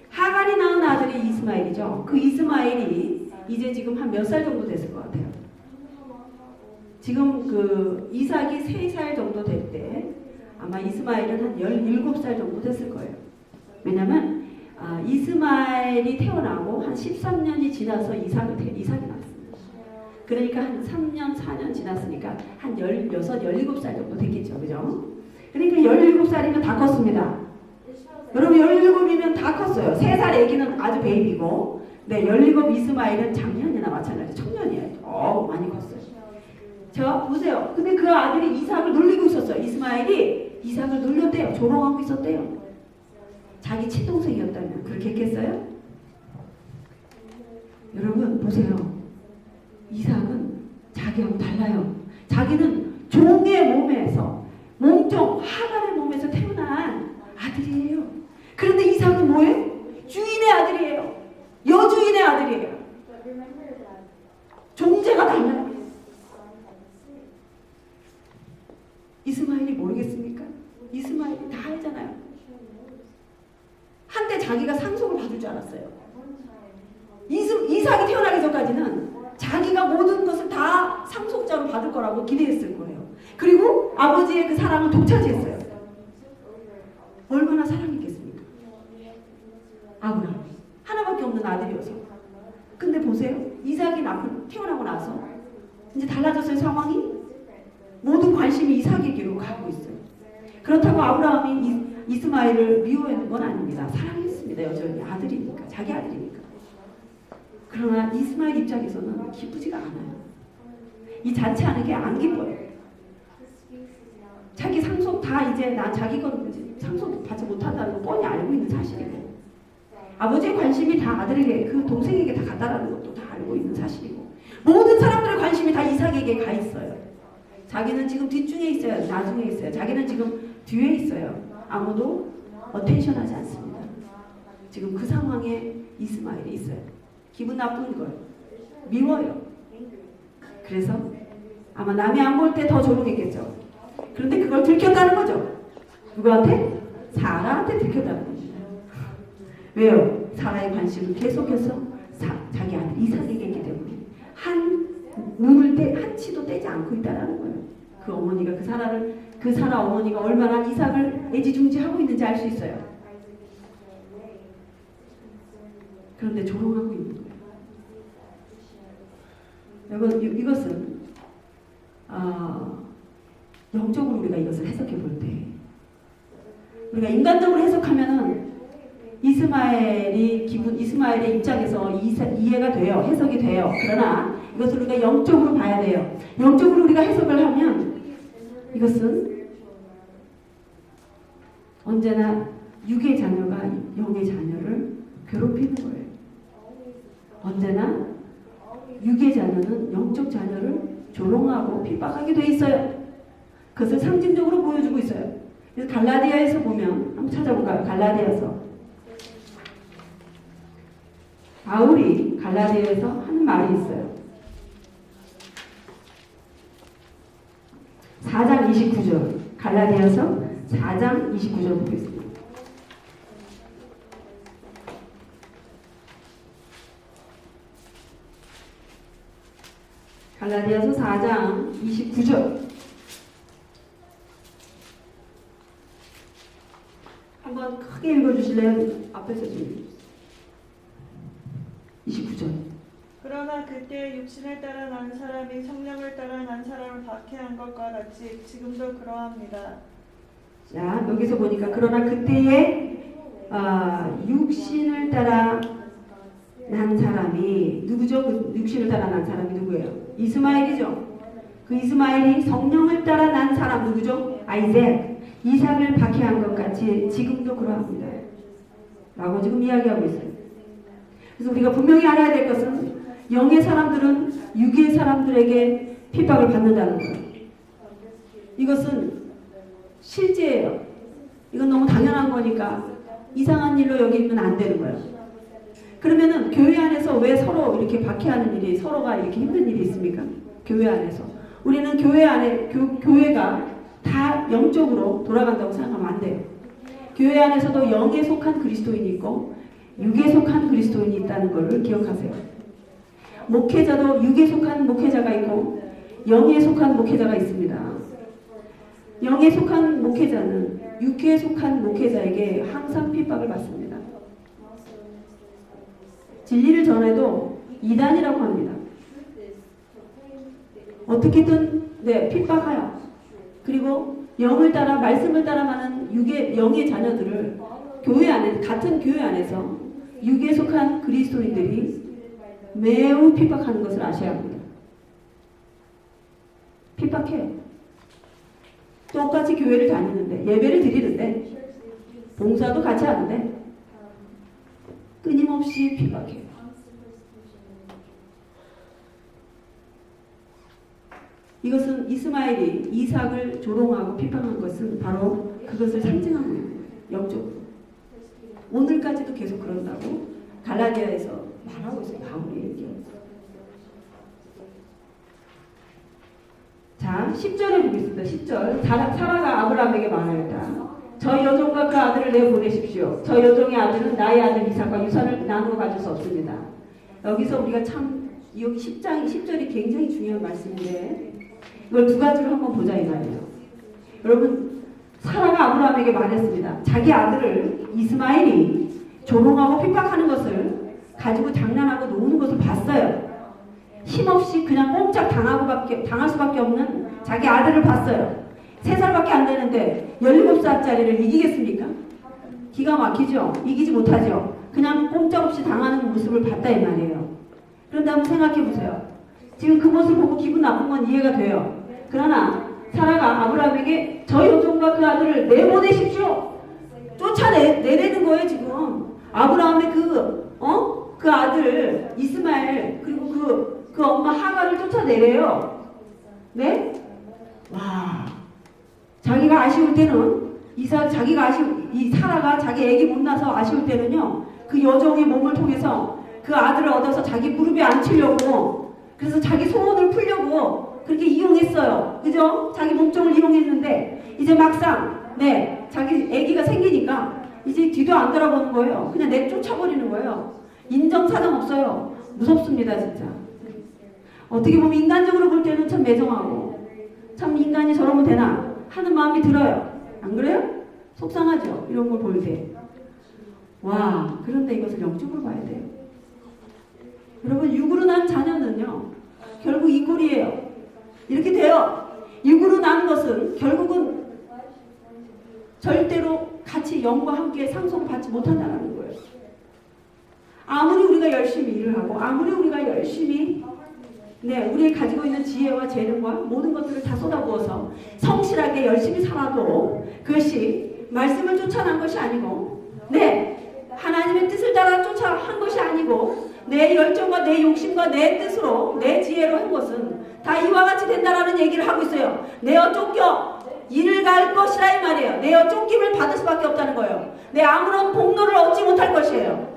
하갈이 낳은 아들이 이스마엘이죠. 그 이스마엘이 이제 지금 한 몇 살 정도 됐을 것 같아요. 지금 그 이삭이 3살 정도 될 때 아마 이스마엘은 한 17살 정도 됐을 거예요. 왜냐면 이스마엘이 태어나고 한 13년이 지나서 이삭이 나왔습니다. 그러니까 한 3년, 4년 지났으니까 한 16, 17살 정도 됐겠죠. 그죠? 그러니까 17살이면 다 컸습니다. 여러분 17이면 다 컸어요. 3살 애기는 아주 베이비고 17 이스마엘은 작년이나 마찬가지 청년이에요. 많이 컸어요. 자, 보세요. 근데 그 아들이 이삭을 놀리고 있었어요. 이스마엘이 이삭을 놀렸대요. 조롱하고 있었대요. 자기 친동생이었다면 그렇게 했겠어요? 여러분 보세요. 이삭은 자기하고 달라요. 자기는 종의 몸에서 몸종 하갈의 몸에서 태어난 아들이에요. 그런데 이삭은 뭐예요? 주인의 아들이에요. 여주인의 아들이에요. 존재가 달라요. 이스마엘이 모르겠습니까? 이스마엘이 다 알잖아요. 한때 자기가 상속을 받을 줄 알았어요. 이삭이 태어나기 전까지는 자기가 모든 것을 다 상속자로 받을 거라고 기대했을 거예요. 그리고 아버지의 그 사랑을 독차지했어요. 얼마나 사랑했겠습니까? 아브라함 하나밖에 없는 아들이어서. 근데 보세요. 이삭이 태어나고 나서 이제 달라졌어요. 상황이. 모든 관심이 이삭에게로 가고 있어요. 그렇다고 아브라함이 이스마엘을 미워하는 건 아닙니다. 사랑했습니다. 여전히 아들이니까, 자기 아들이니까. 그러나 이스마엘 입장에서는 기쁘지가 않아요. 이 자체 하는 게 안 기뻐요. 자기 상속 다 이제 나 자기 건 상속 받지 못한다는 거 뻔히 알고 있는 사실이고, 아버지의 관심이 다 아들에게, 그 동생에게 다 갔다라는 것도 다 알고 있는 사실이고, 모든 사람들의 관심이 다 이삭에게 가 있어요. 자기는 지금 뒷중에 있어요. 나중에 있어요. 자기는 지금 뒤에 있어요. 아무도 어텐션하지 않습니다. 지금 그 상황에 이스마엘이 있어요. 기분 나쁜 거예요. 미워요. 그래서 아마 남이 안 볼 때 더 조롱했겠죠. 그런데 그걸 들켰다는 거죠. 누구한테? 사라한테 들켰다는 거죠. 왜요? 사라의 관심을 계속해서 자기 아들 이삭에게 있기 때문에 한 치도 떼지 않고 있다는 거예요. 그 어머니가 그 사라 어머니가 얼마나 이삭을 애지중지하고 있는지 알 수 있어요. 그런데 조롱하고 있는 거예요. 여러분, 이것은 영적으로 우리가 이것을 해석해 볼 때, 우리가 인간적으로 해석하면은 이스마엘의 입장에서 이해가 돼요. 해석이 돼요. 그러나 이것을 우리가 영적으로 봐야 돼요. 영적으로 우리가 해석을 하면 이것은 언제나 육의 자녀가 영의 자녀를 괴롭히는 거예요. 언제나 육의 자녀는 영적 자녀를 조롱하고 핍박하게 돼 있어요. 그것을 상징적으로 보여주고 있어요. 그래서 갈라디아에서 보면 한번 찾아볼까요? 갈라디아서 바울이 갈라디아에서 하는 말이 있어요. 4장 29절, 갈라디아서 4장 29절 보겠습니다. 갈라디아서 4장 29절. 한번 크게 읽어주실래요? 앞에서 좀. 29절. 그러나 그때 육신을 따라 난 사람이 성령을 따라 난 사람을 박해한 것과 같이 지금도 그러합니다. 자, 여기서 보니까 그러나 그때에 육신을 따라 난 사람이 누구죠? 그 육신을 따라 난 사람이 누구예요? 이스마엘이죠. 그 이스마엘이 성령을 따라 난 사람 누구죠? 이삭을 박해한 것 같이 지금도 그러합니다. 라고 지금 이야기하고 있어요. 그래서 우리가 분명히 알아야 될 것은 영의 사람들은 육의 사람들에게 핍박을 받는다는 거예요. 이것은 실제예요. 이건 너무 당연한 거니까 이상한 일로 여기면 안 되는 거예요. 그러면은 교회 안에서 왜 서로 이렇게 박해하는 일이, 서로가 이렇게 힘든 일이 있습니까? 교회 안에서. 우리는 교회 안에, 교회가 다 영적으로 돌아간다고 생각하면 안 돼요. 교회 안에서도 영에 속한 그리스도인이 있고 육에 속한 그리스도인이 있다는 것을 기억하세요. 목회자도 육에 속한 목회자가 있고 영에 속한 목회자가 있습니다. 영에 속한 목회자는 육에 속한 목회자에게 항상 핍박을 받습니다. 진리를 전해도 이단이라고 합니다. 어떻게든 핍박하여, 그리고 영을 따라 말씀을 따라가는 영의 자녀들을 교회 안에, 같은 교회 안에서 육에 속한 그리스도인들이 매우 핍박하는 것을 아셔야 합니다. 핍박해요. 똑같이 교회를 다니는데, 예배를 드리는데, 봉사도 같이 하는데 끊임없이 핍박해요. 이것은 이스마엘이 이삭을 조롱하고 핍박한 것은 바로 그것을 상징하고 있는 거예요. 영적으로. 오늘까지도 계속 그런다고 갈라디아에서 말하고 있어요. 바울이 얘기해요. 자, 10절에 보겠습니다. 10절. 사라가 아브라함에게 말하였다. 저 여종과 그 아들을 내보내십시오. 저 여종의 아들은 나의 아들 이삭과 유산을 나누어 가질 수 없습니다. 여기서 우리가 참 여기 10절이 굉장히 중요한 말씀인데 이걸 두 가지로 한번 보자 이 말이에요. 여러분, 사라가 아브라함에게 말했습니다. 자기 아들을 이스마엘이 조롱하고 핍박하는 것을 가지고 장난하고 노는 것을 봤어요. 힘없이 그냥 꼼짝 당할 수밖에 없는 자기 아들을 봤어요. 3살밖에 안 되는데 17살짜리를 이기겠습니까? 기가 막히죠? 이기지 못하죠? 그냥 꼼짝없이 당하는 모습을 봤다 이 말이에요. 그런데 한번 생각해 보세요. 지금 그 모습을 보고 기분 나쁜 건 이해가 돼요. 그러나 사라가 아브라함에게 저 여종과 그 아들을 내보내십시오. 쫓아내라는 거예요 지금. 아브라함의 그 아들 이스마엘 그리고 그 엄마 하가를 쫓아내래요. 네? 와. 자기가 아쉬울 때는 이 사라가 자기 애기 못 낳아서 아쉬울 때는요. 그 여종의 몸을 통해서 그 아들을 얻어서 자기 무릎에 앉히려고 그래서 자기 소원을 풀려고 그렇게 이용했어요. 그죠? 자기 몸종을 이용했는데 이제 막상 자기 애기가 생기니까 이제 뒤도 안 돌아보는 거예요. 그냥 내쫓아버리는 거예요. 인정사정 없어요. 무섭습니다 진짜. 어떻게 보면 인간적으로 볼 때는 참 매정하고 참 인간이 저러면 되나 하는 마음이 들어요. 안 그래요? 속상하죠? 이런 걸 볼 때. 와, 그런데 이것을 영적으로 봐야 돼요. 여러분 육으로 난 자녀는요 결국 이 꼴이에요. 이렇게 돼요. 육으로 난 것은 결국은 절대로 같이 영과 함께 상속을 받지 못한다는 거예요. 아무리 우리가 열심히 일을 하고 아무리 우리가 열심히 우리 가지고 있는 지혜와 재능과 모든 것들을 다 쏟아부어서 성실하게 열심히 살아도 그것이 말씀을 쫓아난 것이 아니고 하나님의 뜻을 따라 쫓아한 것이 아니고 내 열정과 내 욕심과 내 뜻으로 내 지혜로 한 것은 다 이와 같이 된다라는 얘기를 하고 있어요. 내어 쫓겨 이를 갈 것이라 이 말이에요. 내어 쫓김을 받을 수밖에 없다는 거예요. 내 아무런 복로를 얻지 못할 것이에요.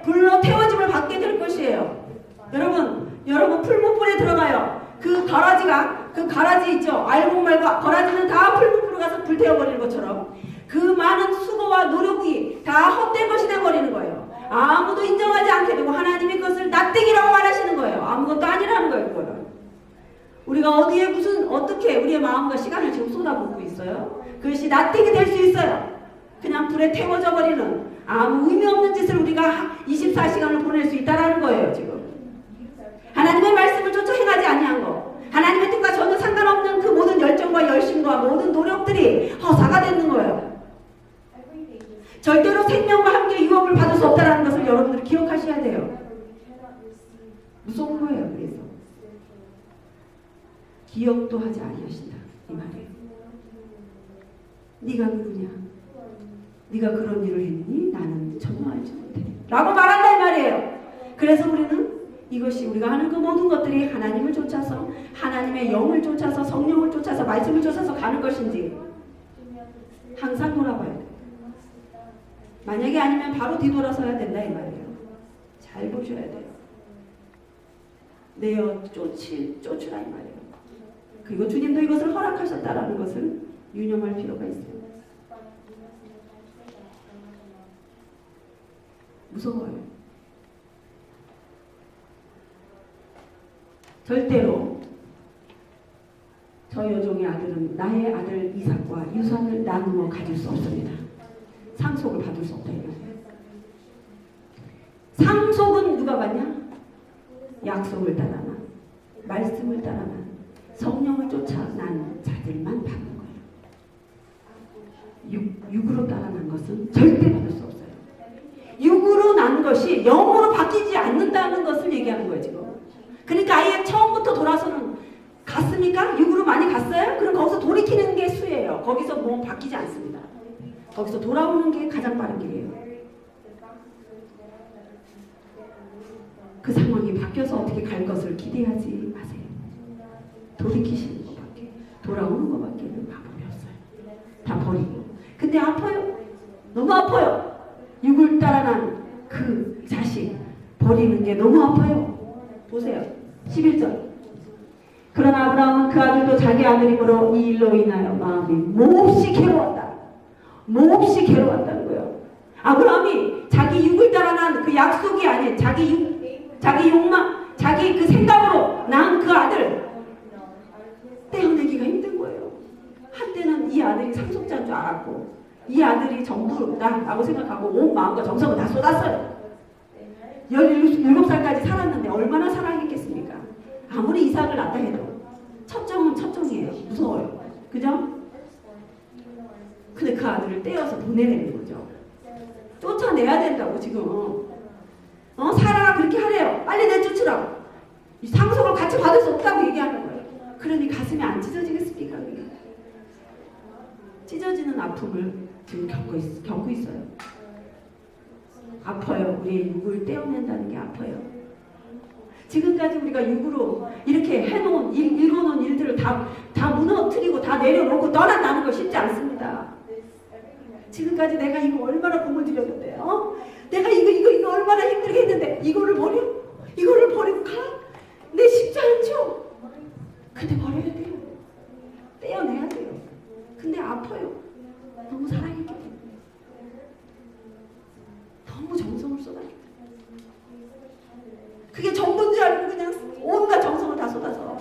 불로 태워짐을 받게 될 것이에요. 여러분 풀무불에 들어가요. 그 가라지 있죠. 알고 말고 가라지는 다 풀무불에 가서 불태워버리는 것처럼 그 많은 수고와 노력이 다 헛된 것이 되어버리는 거예요. 아무도 인정하지 않게 되고 하나님이 그것을 납득이라고 말하시는 거예요. 아무것도 아니라는 거예요. 그거는. 우리가 어디에 어떻게 우리의 마음과 시간을 지금 쏟아붓고 있어요. 그것이 납득이 될 수 있어요. 그냥 불에 태워져 버리는 아무 의미 없는 짓을 우리가 24시간을 보낼 수 있다는 거예요. 지금 하나님의 말씀을 쫓아 행하지 아니한 거, 하나님의 뜻과 전혀 상관없는 그 모든 열정과 열심과 모든 노력들이 허사가 되는 거예요. 절대로 생명과 함께 유업을 받을 수 없다는 것을 여러분들이 기억하셔야 돼요. 무서운 거예요. 그래서 기억도 하지 아니하신다 이 말이에요. 네가 누구냐? 네가 그런 일을 했니? 나는 전혀 알지 못해 라고 말한다 이 말이에요. 그래서 우리는 이것이 우리가 하는 그 모든 것들이 하나님을 쫓아서 하나님의 영을 쫓아서 성령을 쫓아서 말씀을 쫓아서 가는 것인지 항상 돌아봐야 돼요. 만약에 아니면 바로 뒤돌아서야 된다 이 말이에요. 잘 보셔야 돼요. 내어 쫓으라 이 말이에요. 그리고 주님도 이것을 허락하셨다라는 것을 유념할 필요가 있어요. 무서워요. 절대로 저 여종의 아들은 나의 아들 이삭과 유산을 나누어 가질 수 없습니다. 상속을 받을 수 없다. 상속은 누가 받냐? 약속을 따라만, 말씀을 따라만, 성령을 쫓아 난 자들만 받는 거예요. 육으로 따라난 것은 절대 받을 수 없어요. 육으로 난 것이 영으로 바뀌지 않는다는 것을 얘기하는 거예요 지금. 그러니까 아예 처음부터 돌아서는 갔습니까? 육으로 많이 갔어요? 그럼 거기서 돌이키는 게 수예요. 거기서 뭐 바뀌지 않습니다. 거기서 돌아오는 게 가장 빠른 길이에요. 그 상황이 바뀌어서 어떻게 갈 것을 기대하지 마세요. 돌이키시는 것밖에, 돌아오는 것밖에는 방법이 없어요. 다 버리고. 근데 아파요. 너무 아파요. 육을 따라난 그 자식 버리는 게 너무 아파요. 보세요. 11절. 그러나 아브라함은 그 아들도 자기 아들이므로 이 일로 인하여 마음이 몹시 괴로웠다. 몹시 괴로웠다는 거예요. 아브라함이 자기 육을 따라난 그 약속이 아닌 자기 욕망, 자기 그 생각으로 난 그 아들 떼어내기가 힘든 거예요. 한때는 이 아들이 상속자인 줄 알았고 이 아들이 전부라고 생각하고 온 마음과 정성을 다 쏟았어요. 17살까지 살았는데 얼마나 사랑했겠습니까? 아무리 이삭을 낳다 해도 첫정은 첫정이에요. 무서워요. 그죠? 근데 그 아들을 떼어서 보내라는 거죠. 쫓아내야 된다고 지금. 사라가 그렇게 하래요. 빨리 내쫓으라. 이 상속을 같이 받을 수 없다고 얘기하는 거예요. 그러니 가슴이 안 찢어지겠습니까? 그게? 찢어지는 아픔을 지금 겪고 있어요. 아파요. 우리의 육을 떼어낸다는 게 아파요. 지금까지 우리가 육으로 이렇게 해놓은 읽어놓은 일들을 다 무너뜨리고 다 내려놓고 떠난다는 거 쉽지 않습니다. 지금까지 내가 이거 얼마나 공을 들였는데, 내가 이거 얼마나 힘들게 했는데 이거를 버리고 가? 내 쉽지 않죠? 근데 버려야 돼요. 떼어내야 돼요. 근데 아파요. 너무 사랑했기 때문에. 너무 정성을 쏟았기 때문에. 그게 전부인 줄 알고 그냥 온갖 정성을 다 쏟아서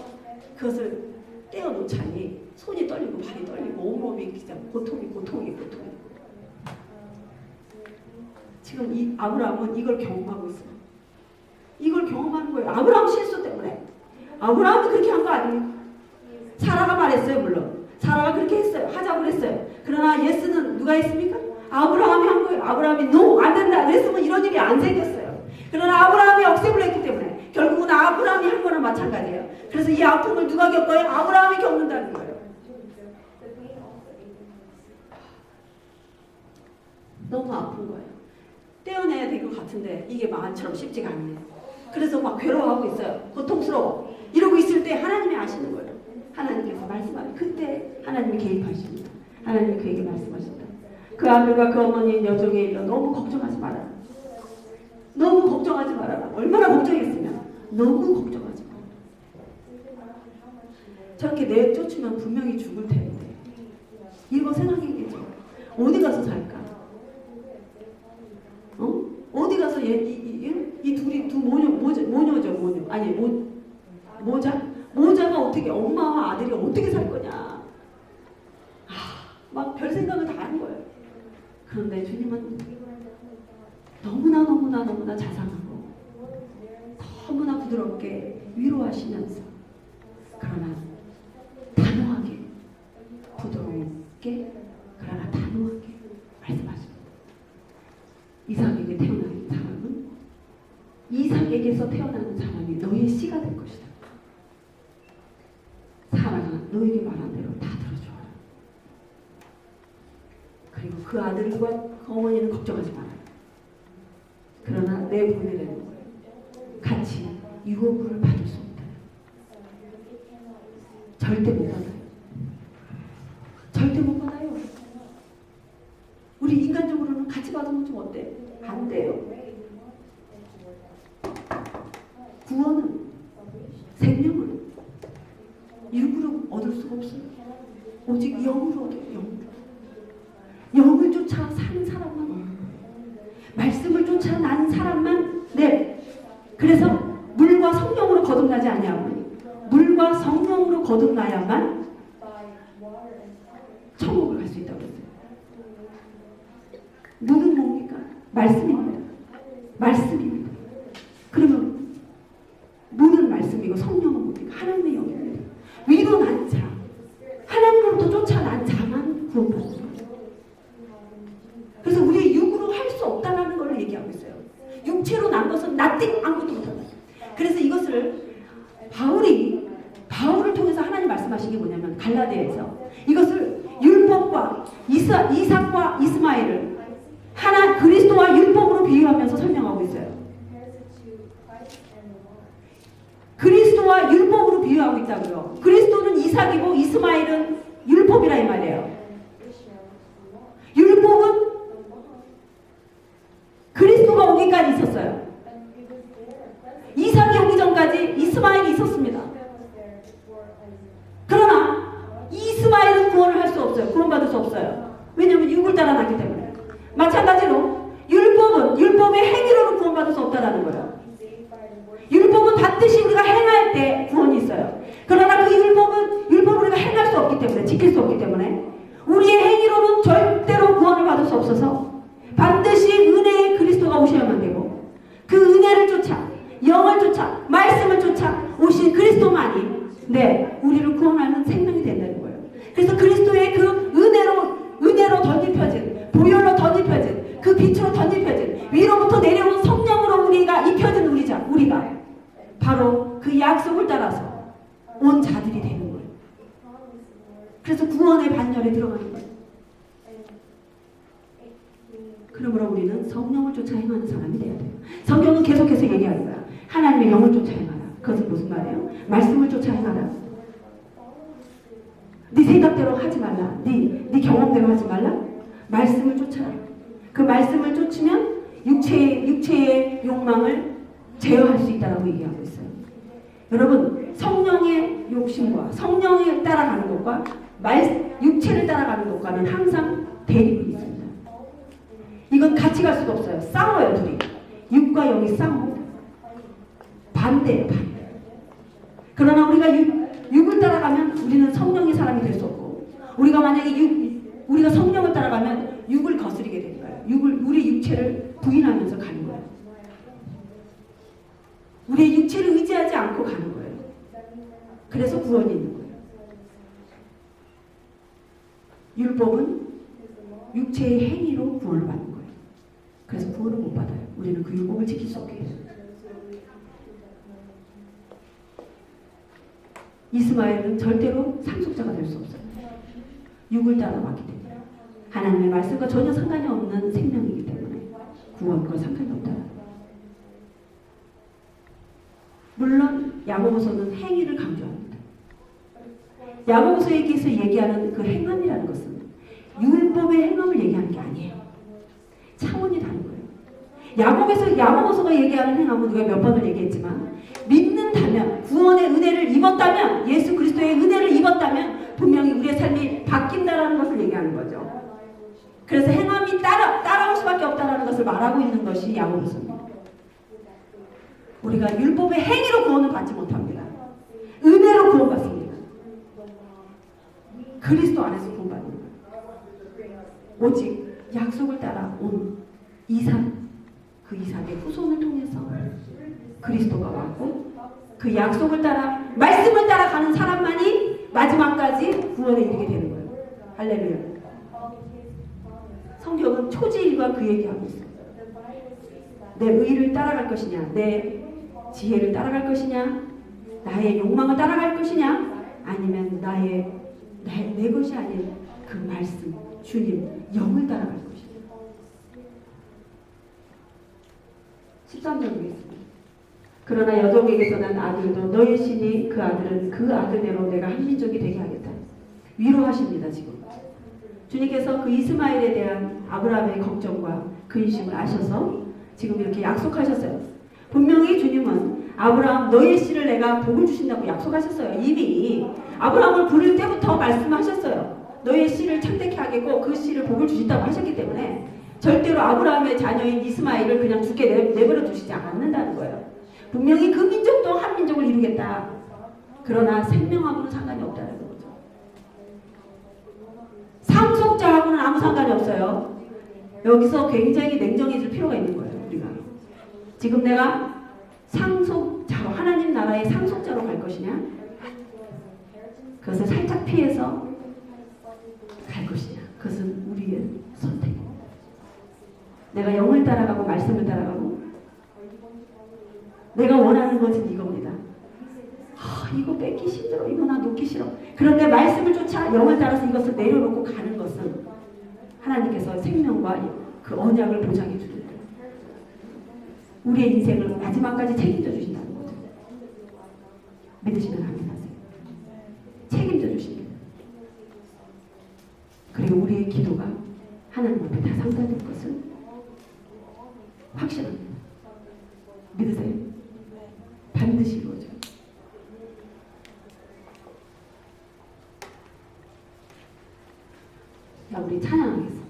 그것을 떼어놓자니 손이 떨리고 발이 떨리고 온몸이 그냥 고통이. 지금 이 아브라함은 이걸 경험하고 있어요. 이걸 경험하는 거예요. 아브라함 실수 때문에. 아브라함도 그렇게 한 거 아닙니까? 사라가 말했어요. 물론 사라가 그렇게 했어요. 하자고 그랬어요. 그러나 예스는 누가 했습니까? 아브라함이 한 거예요. 아브라함이 노, 안 된다 그랬으면 이런 일이 안 생겼어요. 그러나 아브라함이 억셉을 했기 때문에 결국은 아브라함이 한 거랑 마찬가지예요. 그래서 이 아픔을 누가 겪어요? 아브라함이 겪는다는 거예요. 너무 아픈 거예요. 떼어내야 될 것 같은데 이게 마음처럼 쉽지가 않네요. 그래서 막 괴로워하고 있어요. 고통스러워. 이러고 있을 때 하나님이 아시는 거예요. 하나님께서 말씀하시고 그때 하나님이 개입하십니다. 하나님이 그에게 말씀하신다. 그 아들과 그 어머니의 여종에 이르러 너무 걱정하지 말아라. 너무 걱정하지 말아라. 얼마나 걱정했으면 너무 걱정하지 말아라. 저렇게 내쫓으면 분명히 죽을 텐데 이거 생각해보죠. 어디 가서 살까? 어디 가서 이 둘이 모녀죠. 아니 모자가 어떻게 엄마와 아들이 어떻게 살 거냐. 막 별 생각을 다 하는 거예요. 그런데 주님은 너무나 자상하고 너무나 부드럽게 위로하시면서 그러나 단호하게 부드럽게 그러나 단호하게 말씀하십니다. 이삭에게 태어난 사람은 이삭에게서 태어나는 사람이 너의 씨가 될 것이다. 사라가 너에게 말한 대로 다 들어줘라. 그리고 그 아들과 그 어머니는 걱정하지 마라. 그러나 내 보내는 거예요. 같이 유업을 받을 수 없다. 절대 못 받아요. 절대 못 받아요. 우리 인간적으로는 같이 받으면 좀 어때? 안 돼요. 구원은 생명을 육으로 얻을 수가 없어요. 오직 영으로 얻어요. 영을 쫓아 사는 사람만, 말씀을 쫓아 나는 사람만. 네. 그래서 물과 성령으로 거듭나지 아니하고 물과 성령으로 거듭나야만 천국을 갈 수 있다고 했어요. 물은 뭡니까? 말씀입니다. 말씀입니다. 그러면 물은 말씀이고 성령은 뭡니까? 하나님의 영입니다. 위로 난 자, 하나님으로부터 쫓아난 자만 구원받는 거예요. 그래서 우리의 육으로 할 수 없다는 걸 얘기하고 있어요. 육체로 난 것은 nothing, 아무것도 못한다. 그래서 이것을 바울을 통해서 하나님 말씀하신 게 뭐냐면 갈라디아에서 이것을 율법과 이삭과 이스마엘을 하나 그리스도와 율법으로 비유하면서 설명하고 있어요. 그리스도와 율법으로 비유하고 있다고요. 그리스도는 이삭이고 이스마엘은 율법이라 이 말이에요. 율법은 그리스도가 오기까지 있었어요. 이삭이 오기 전까지 이스마엘이 있었습니다. 그러나 이스마엘은 구원을 할 수 없어요. 구원받을 수 없어요. 왜냐하면 육을 따라 나기 때문에. 마찬가지로 율법의 행위로는 구원받을 수 없다는 거예요. 율법은 반드시 우리가 행할 때 구원이 있어요. 그러나 그 율법을 우리가 행할 수 없기 때문에, 지킬 수 없기 때문에 우리의 행위로는 절대로 구원을 받을 수 없어서 반드시 은혜의 그리스도가 오셔야만 되고 그 은혜를 쫓아 영을 쫓아 말씀을 쫓아 오신 그리스도만이 우리를 구원하는 생명이 된다는 거예요. 그래서 그리스도의 그 은혜로 더 빛으로 덧입혀진 위로부터 내려온 성령으로 우리가 입혀진 우리가 바로 그 약속을 따라서 온 자들이 되는 거예요. 그래서 구원의 반열에 들어가는 거예요. 그러므로 우리는 성령을 쫓아 행하는 사람이 되어야 돼요. 성경은 계속해서 얘기하는 거야. 하나님의 영을 쫓아 행하라. 그것은 무슨 말이에요? 말씀을 쫓아 행하라. 네 생각대로 하지 말라. 네 경험대로 하지 말라. 말씀을 쫓아라. 그 말씀을 쫓으면 육체의 욕망을 제어할 수 있다라고 얘기하고 있어요. 여러분, 성령의 욕심과 성령에 따라가는 것과 육체를 따라가는 것과는 항상 대립이 있습니다. 이건 같이 갈 수가 없어요. 싸워요, 둘이. 육과 영이 싸웁니다. 반대예요, 반대. 그러나 우리가 육을 따라가면 우리는 성령의 사람이 될 수 없고, 우리가 만약에 우리가 성령을 따라가면 육을 거스리게 되는 거예요. 우리 육체를 부인하면서 가는 거예요. 우리의 육체를 의지하지 않고 가는 거예요. 그래서 구원이 있는 거예요. 율법은 육체의 행위로 구원을 받는 거예요. 그래서 구원을 못 받아요. 우리는 그 율법을 지킬 수 없게 해요. 이스마엘은 절대로 상속자가 될 수 없어요. 육을 따라왔기 때문에. 하나님의 말씀과 전혀 상관이 없는 생명이기 때문에 구원과 상관이 없다. 물론 야고보서는 행위를 강조합니다. 야고보서에게서 얘기하는 그 행함이라는 것은 율법의 행함을 얘기하는 게 아니에요. 차원이 다른 거예요. 야고보서가 얘기하는 행함은 우리가 몇 번을 얘기했지만, 믿는다면, 구원의 은혜를 입었다면, 예수 그리스도의 은혜를 입었다면 분명히 우리의 삶이 바뀐다라는 것을 얘기하는 거죠. 그래서 행함이 따라올 수밖에 없다라는 것을 말하고 있는 것이 야고보서입니다. 우리가 율법의 행위로 구원을 받지 못합니다. 은혜로 구원받습니다. 그리스도 안에서 구원받는 거예요. 오직 약속을 따라 온 그 이삭의 후손을 통해서 그리스도가 왔고, 그 약속을 따라 말씀을 따라가는 사람만이 마지막까지 구원에 이르게 되는 거예요. 할렐루야. 성경은 초지일과 그 얘기하고 있어요. 내 의를 따라갈 것이냐, 내 지혜를 따라갈 것이냐, 나의 욕망을 따라갈 것이냐, 아니면 내 것이 아닌 그 말씀, 주님, 영을 따라갈 것이냐. 13절 보겠습니다. 그러나 여종에게서 난 아들도 너의 신이 그 아들은 그 아들대로 내가 한 민족이 되게 하겠다. 위로하십니다. 지금 주님께서 그 이스마엘에 대한 아브라함의 걱정과 근심을 아셔서 지금 이렇게 약속하셨어요. 분명히 주님은 아브라함 너의 씨를 내가 복을 주신다고 약속하셨어요. 이미 아브라함을 부를 때부터 말씀하셨어요. 너의 씨를 창대케 하겠고 그 씨를 복을 주신다고 하셨기 때문에 절대로 아브라함의 자녀인 이스마엘을 그냥 죽게 내버려 두시지 않는다는 거예요. 분명히 그 민족도 한 민족을 이루겠다. 그러나 생명하고는 상관이 없다는 거죠. 상속자하고는 아무 상관이 없어요. 여기서 굉장히 냉정해질 필요가 있는 거예요. 우리가 지금 내가 상속자로, 하나님 나라의 상속자로 갈 것이냐, 그것을 살짝 피해서 갈 것이냐, 그것은 우리의 선택입니다. 내가 영을 따라가고 말씀을 따라가고, 내가 원하는 것은 이겁니다. 이거 뺏기 힘들어, 이거 나 놓기 싫어. 그런데 말씀을 쫓아 영을 따라서 이것을 내려놓고 가는 것은 하나님께서 생명과 그 언약을 보장해 주는 거예요. 우리의 인생을 마지막까지 책임져 주신다는 거죠. 믿으시면 아멘하세요. 책임져 주십니다. 그리고 우리의 기도가 하나님 앞에 다 상달될 것은 확실합니다. 믿으세요? 반드시 이루어져요. 자, 우리 찬양하겠습니다.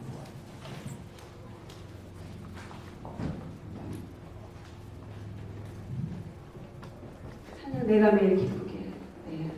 찬양 내가 매일 기쁘게. 네.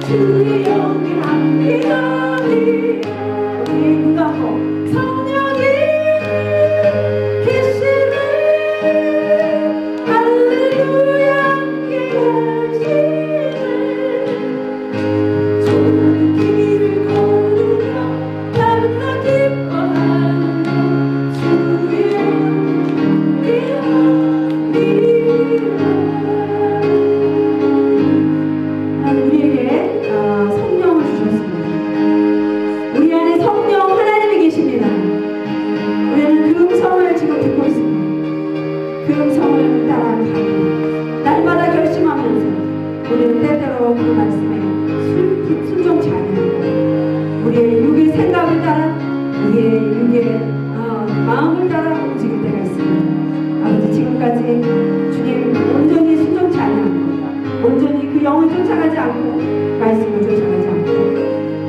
주의 영이 함께하리. 우리의 눈 감고 성령이 계시네. 할렐루야 함께하시네. 좋은 길을 걸으며 날마다 기뻐하는 주의 우리에게 성령을 주셨습니다. 우리 안에 성령 하나님이 계십니다. 우리는 그 음성을 지금 듣고 있습니다. 그 음성을 따라가고 날마다 결심하면서 우리는 때때로 그 말씀에 순종치 아니하고 우리의 육의 생각을 따라 우리의 육의 마음을 따라 움직일 때가 있습니다. 아버지 지금까지 주님 온전히 순종치 아니하고 온전히 그 영을 쫓아가지 않고 말씀을 쫓아가지 않고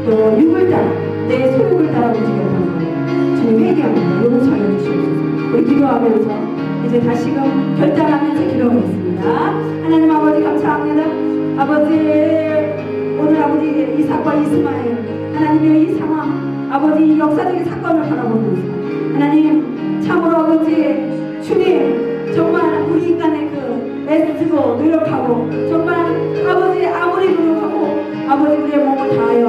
또 육을 따라 내 소욕을 따라 움직였던 거예요. 주님 회개합니다. 용서해 주시옵소서. 우리 기도하면서 이제 다시금 결단하면서 기도하겠습니다. 하나님 아버지 감사합니다. 아버지 오늘 아버지 이 사건 이스마엘 하나님의 이 상황 아버지 이 역사적인 사건을 바라보면서 하나님 참으로 아버지 주님 정말 우리 인간의 그 애쓰고 노력하고 정말 아버지 아무리 노력하고 아버지 우리의 몸을 다하여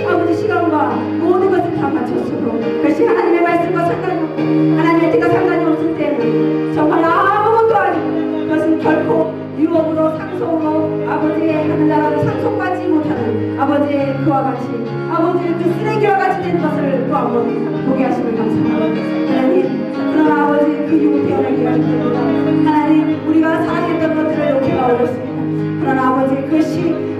아버지 시간과 모든 것을 다 바쳤어도 그것이 하나님의 말씀과 상관이 없고 하나님의 뜻과 상관이 없을 때는 정말 아무것도 아니고 그것은 결코 유혹으로 상속으로 아버지의 하늘나라를 상속받지 못하는 아버지의 그와 같이 아버지의 그 쓰레기와 같이 된 것을 또 한번 보게 하시면 감사합니다. 하나님 그러나 아버지 그 유혹 태어나게 하십니다. 하나님 우리가 사랑했던 것들을 놓기가 어렵습니다. 그러나 아버지 그것이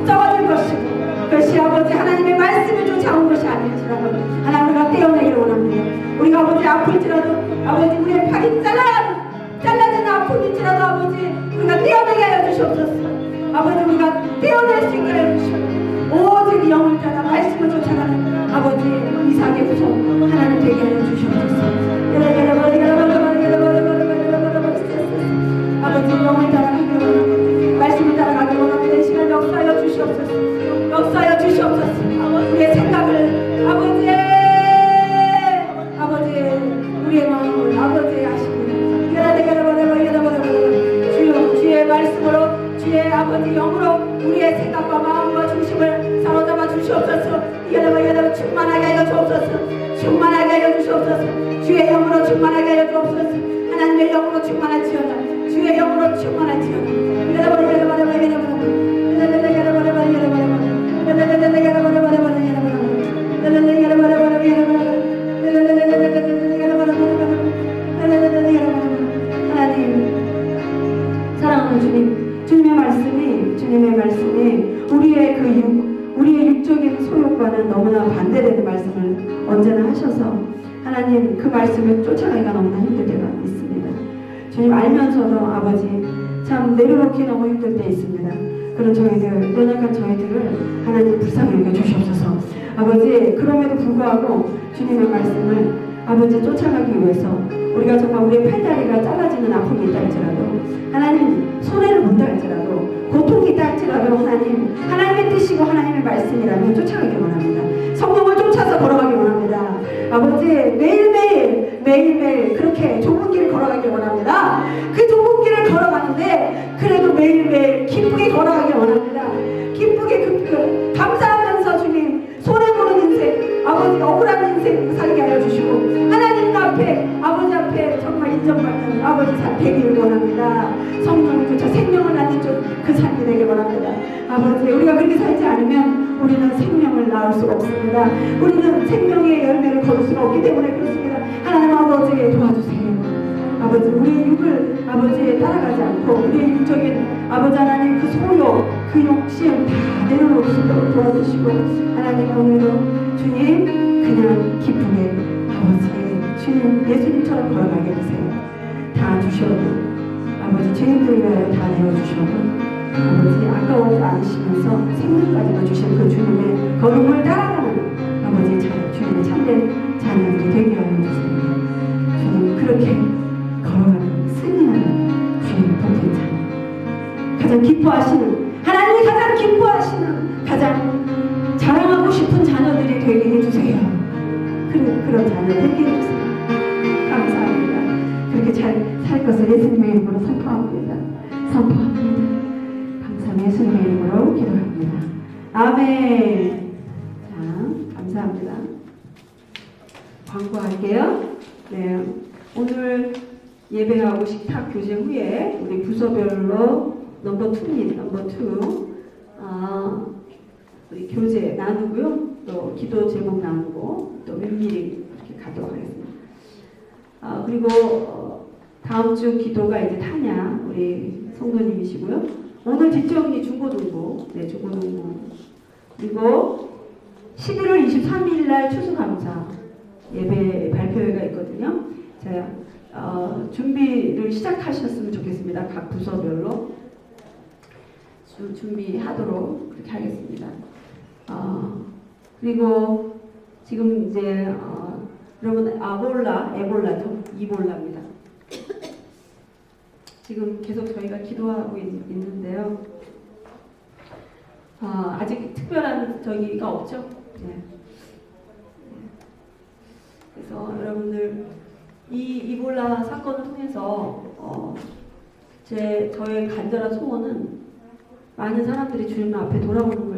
썩어질 것이고 그것이 아버지 하나님의 말씀을 쫓아온 것이 아닐지라도 하나님 우리가 떼어내기를 원합니다. 우리가 아버지 아플지라도 아버지 우리의 팔이 잘라지는 아픔일지라도 아버지 우리가 떼어내게 하여 주시옵소서. 아버지 우리가 떼어낼 수 있게 하여 주시옵소서. 오직 영을 따라 말씀을 쫓아가는 아버지 이삭의 후손 하나님 되게 하여 주시옵소서. 아버지 영을 따라가기를 원합니다. 말씀을 따라가기를 원합니다. 이 시간 역사하여 주시옵소서. 역사하여 주시옵소서. 우리의 생각을 아버지 우리의 마음을 아버지 하시옵소서. 주의 말씀으로 주의 아버지 영으로 우리의 생각과 마음과 중심을 사로잡아 주시옵소서. 충만하게 하여 주옵소서. 충만하게 하여 주시옵소서. 주의 영으로 충만하게 하여 주옵소서. 하나님의 영으로 충만하지어다. 주의 영으로 충만하지어다. 하나님 주님의 말씀이 우리의 육적인 소욕과는 너무나 반대되는 말씀을 언제나 하셔서 하나님 그 말씀을 쫓아가기가 너무나 힘들 때가 있습니다. 주님 알면서도 아버지 참 내려놓기 너무 힘들 때 있습니다. 그런 저희들 연약한 저희들을 하나님 불쌍히 여겨 주시옵소서. 아버지 그럼에도 불구하고 주님의 말씀을 아버지 쫓아가기 위해서 우리가 정말 우리의 팔다리가 잘라지는 아픔이 있다 할지라도 하나님 손해를 본다 할지라도 고통이 있다 할지라도 하나님의 뜻이고 하나님의 말씀이라면 쫓아가기 원합니다. 성령을 쫓아서 걸어가기 원합니다. 아버지 매일매일 그렇게 좁은 길을 걸어가기 원합니다. 그 좁은 길을 걸어가는데 그래도 매일매일 기쁘게 걸어가기 원합니다. 기쁘게 감사하면서 주님 손해보는 인생 아버지 억울한 인생 살게 하여 주시고 하나님 앞에 아버지 앞에 정말 인정받는 아버지 삶 되기를 원합니다. 성령을 쫓아 생명을 낳는 그 삶이 되길 원합니다. 아버지 우리가 그렇게 살지 않으면 우리는 생명을 낳을 수가 없습니다. 우리는 생명의 열매를 거둘 수가 없기 때문에 그렇습니다. 하나님 아버지 도와주세요. 아버지 우리의 육을 아버지에 따라가지 않고 우리의 육적인 아버지 하나님 그 소욕 그 욕심 다 내려놓을 수 있도록 도와주시고 하나님 오늘도 주님 그냥 기쁘게 아버지 주님 예수님처럼 걸어가게 해주세요. 다 주셔도 아버지 죄인들 위하여 다 내어주셔도 아버지 아까워하지 않으시면서 생명까지도 주신 그 주님의 걸음을 따라가는 아버지 주님의 참된 자녀들이 되게 하여 주세요. 주님 그렇게 걸어가는 승리하는 주님의 복된 자녀 가장 기뻐하시는 하나님이 가장 기뻐하시는 가장 그런 자녀 되게 해주세요. 감사합니다. 그렇게 잘 살 것을 예수님의 이름으로 선포합니다. 감사합니다. 예수님의 이름으로 기도합니다. 아멘. 자, 감사합니다. 광고할게요. 네, 오늘 예배하고 식탁 교제 후에 우리 부서별로 넘버 2입니다. 넘버 2. 우리 교제 나누고요. 또 기도 제목 나누고 또 면밀히 이렇게 가도록 하겠습니다. 그리고 다음 주 기도가 이제 타냐 우리 성도님이시고요. 오늘 뒷정리 중고등부, 네 중고등부. 그리고 11월 23일 날 추수감사 예배 발표회가 있거든요. 자, 준비를 시작하셨으면 좋겠습니다. 각 부서별로 준비하도록 그렇게 하겠습니다. 그리고 지금 이제 여러분 에볼라죠? 이볼라입니다. 지금 계속 저희가 기도하고 있는데요. 아직 특별한 저기가 없죠. 네. 그래서 여러분들 이 이볼라 사건을 통해서 저의 간절한 소원은 많은 사람들이 주님 앞에 돌아오는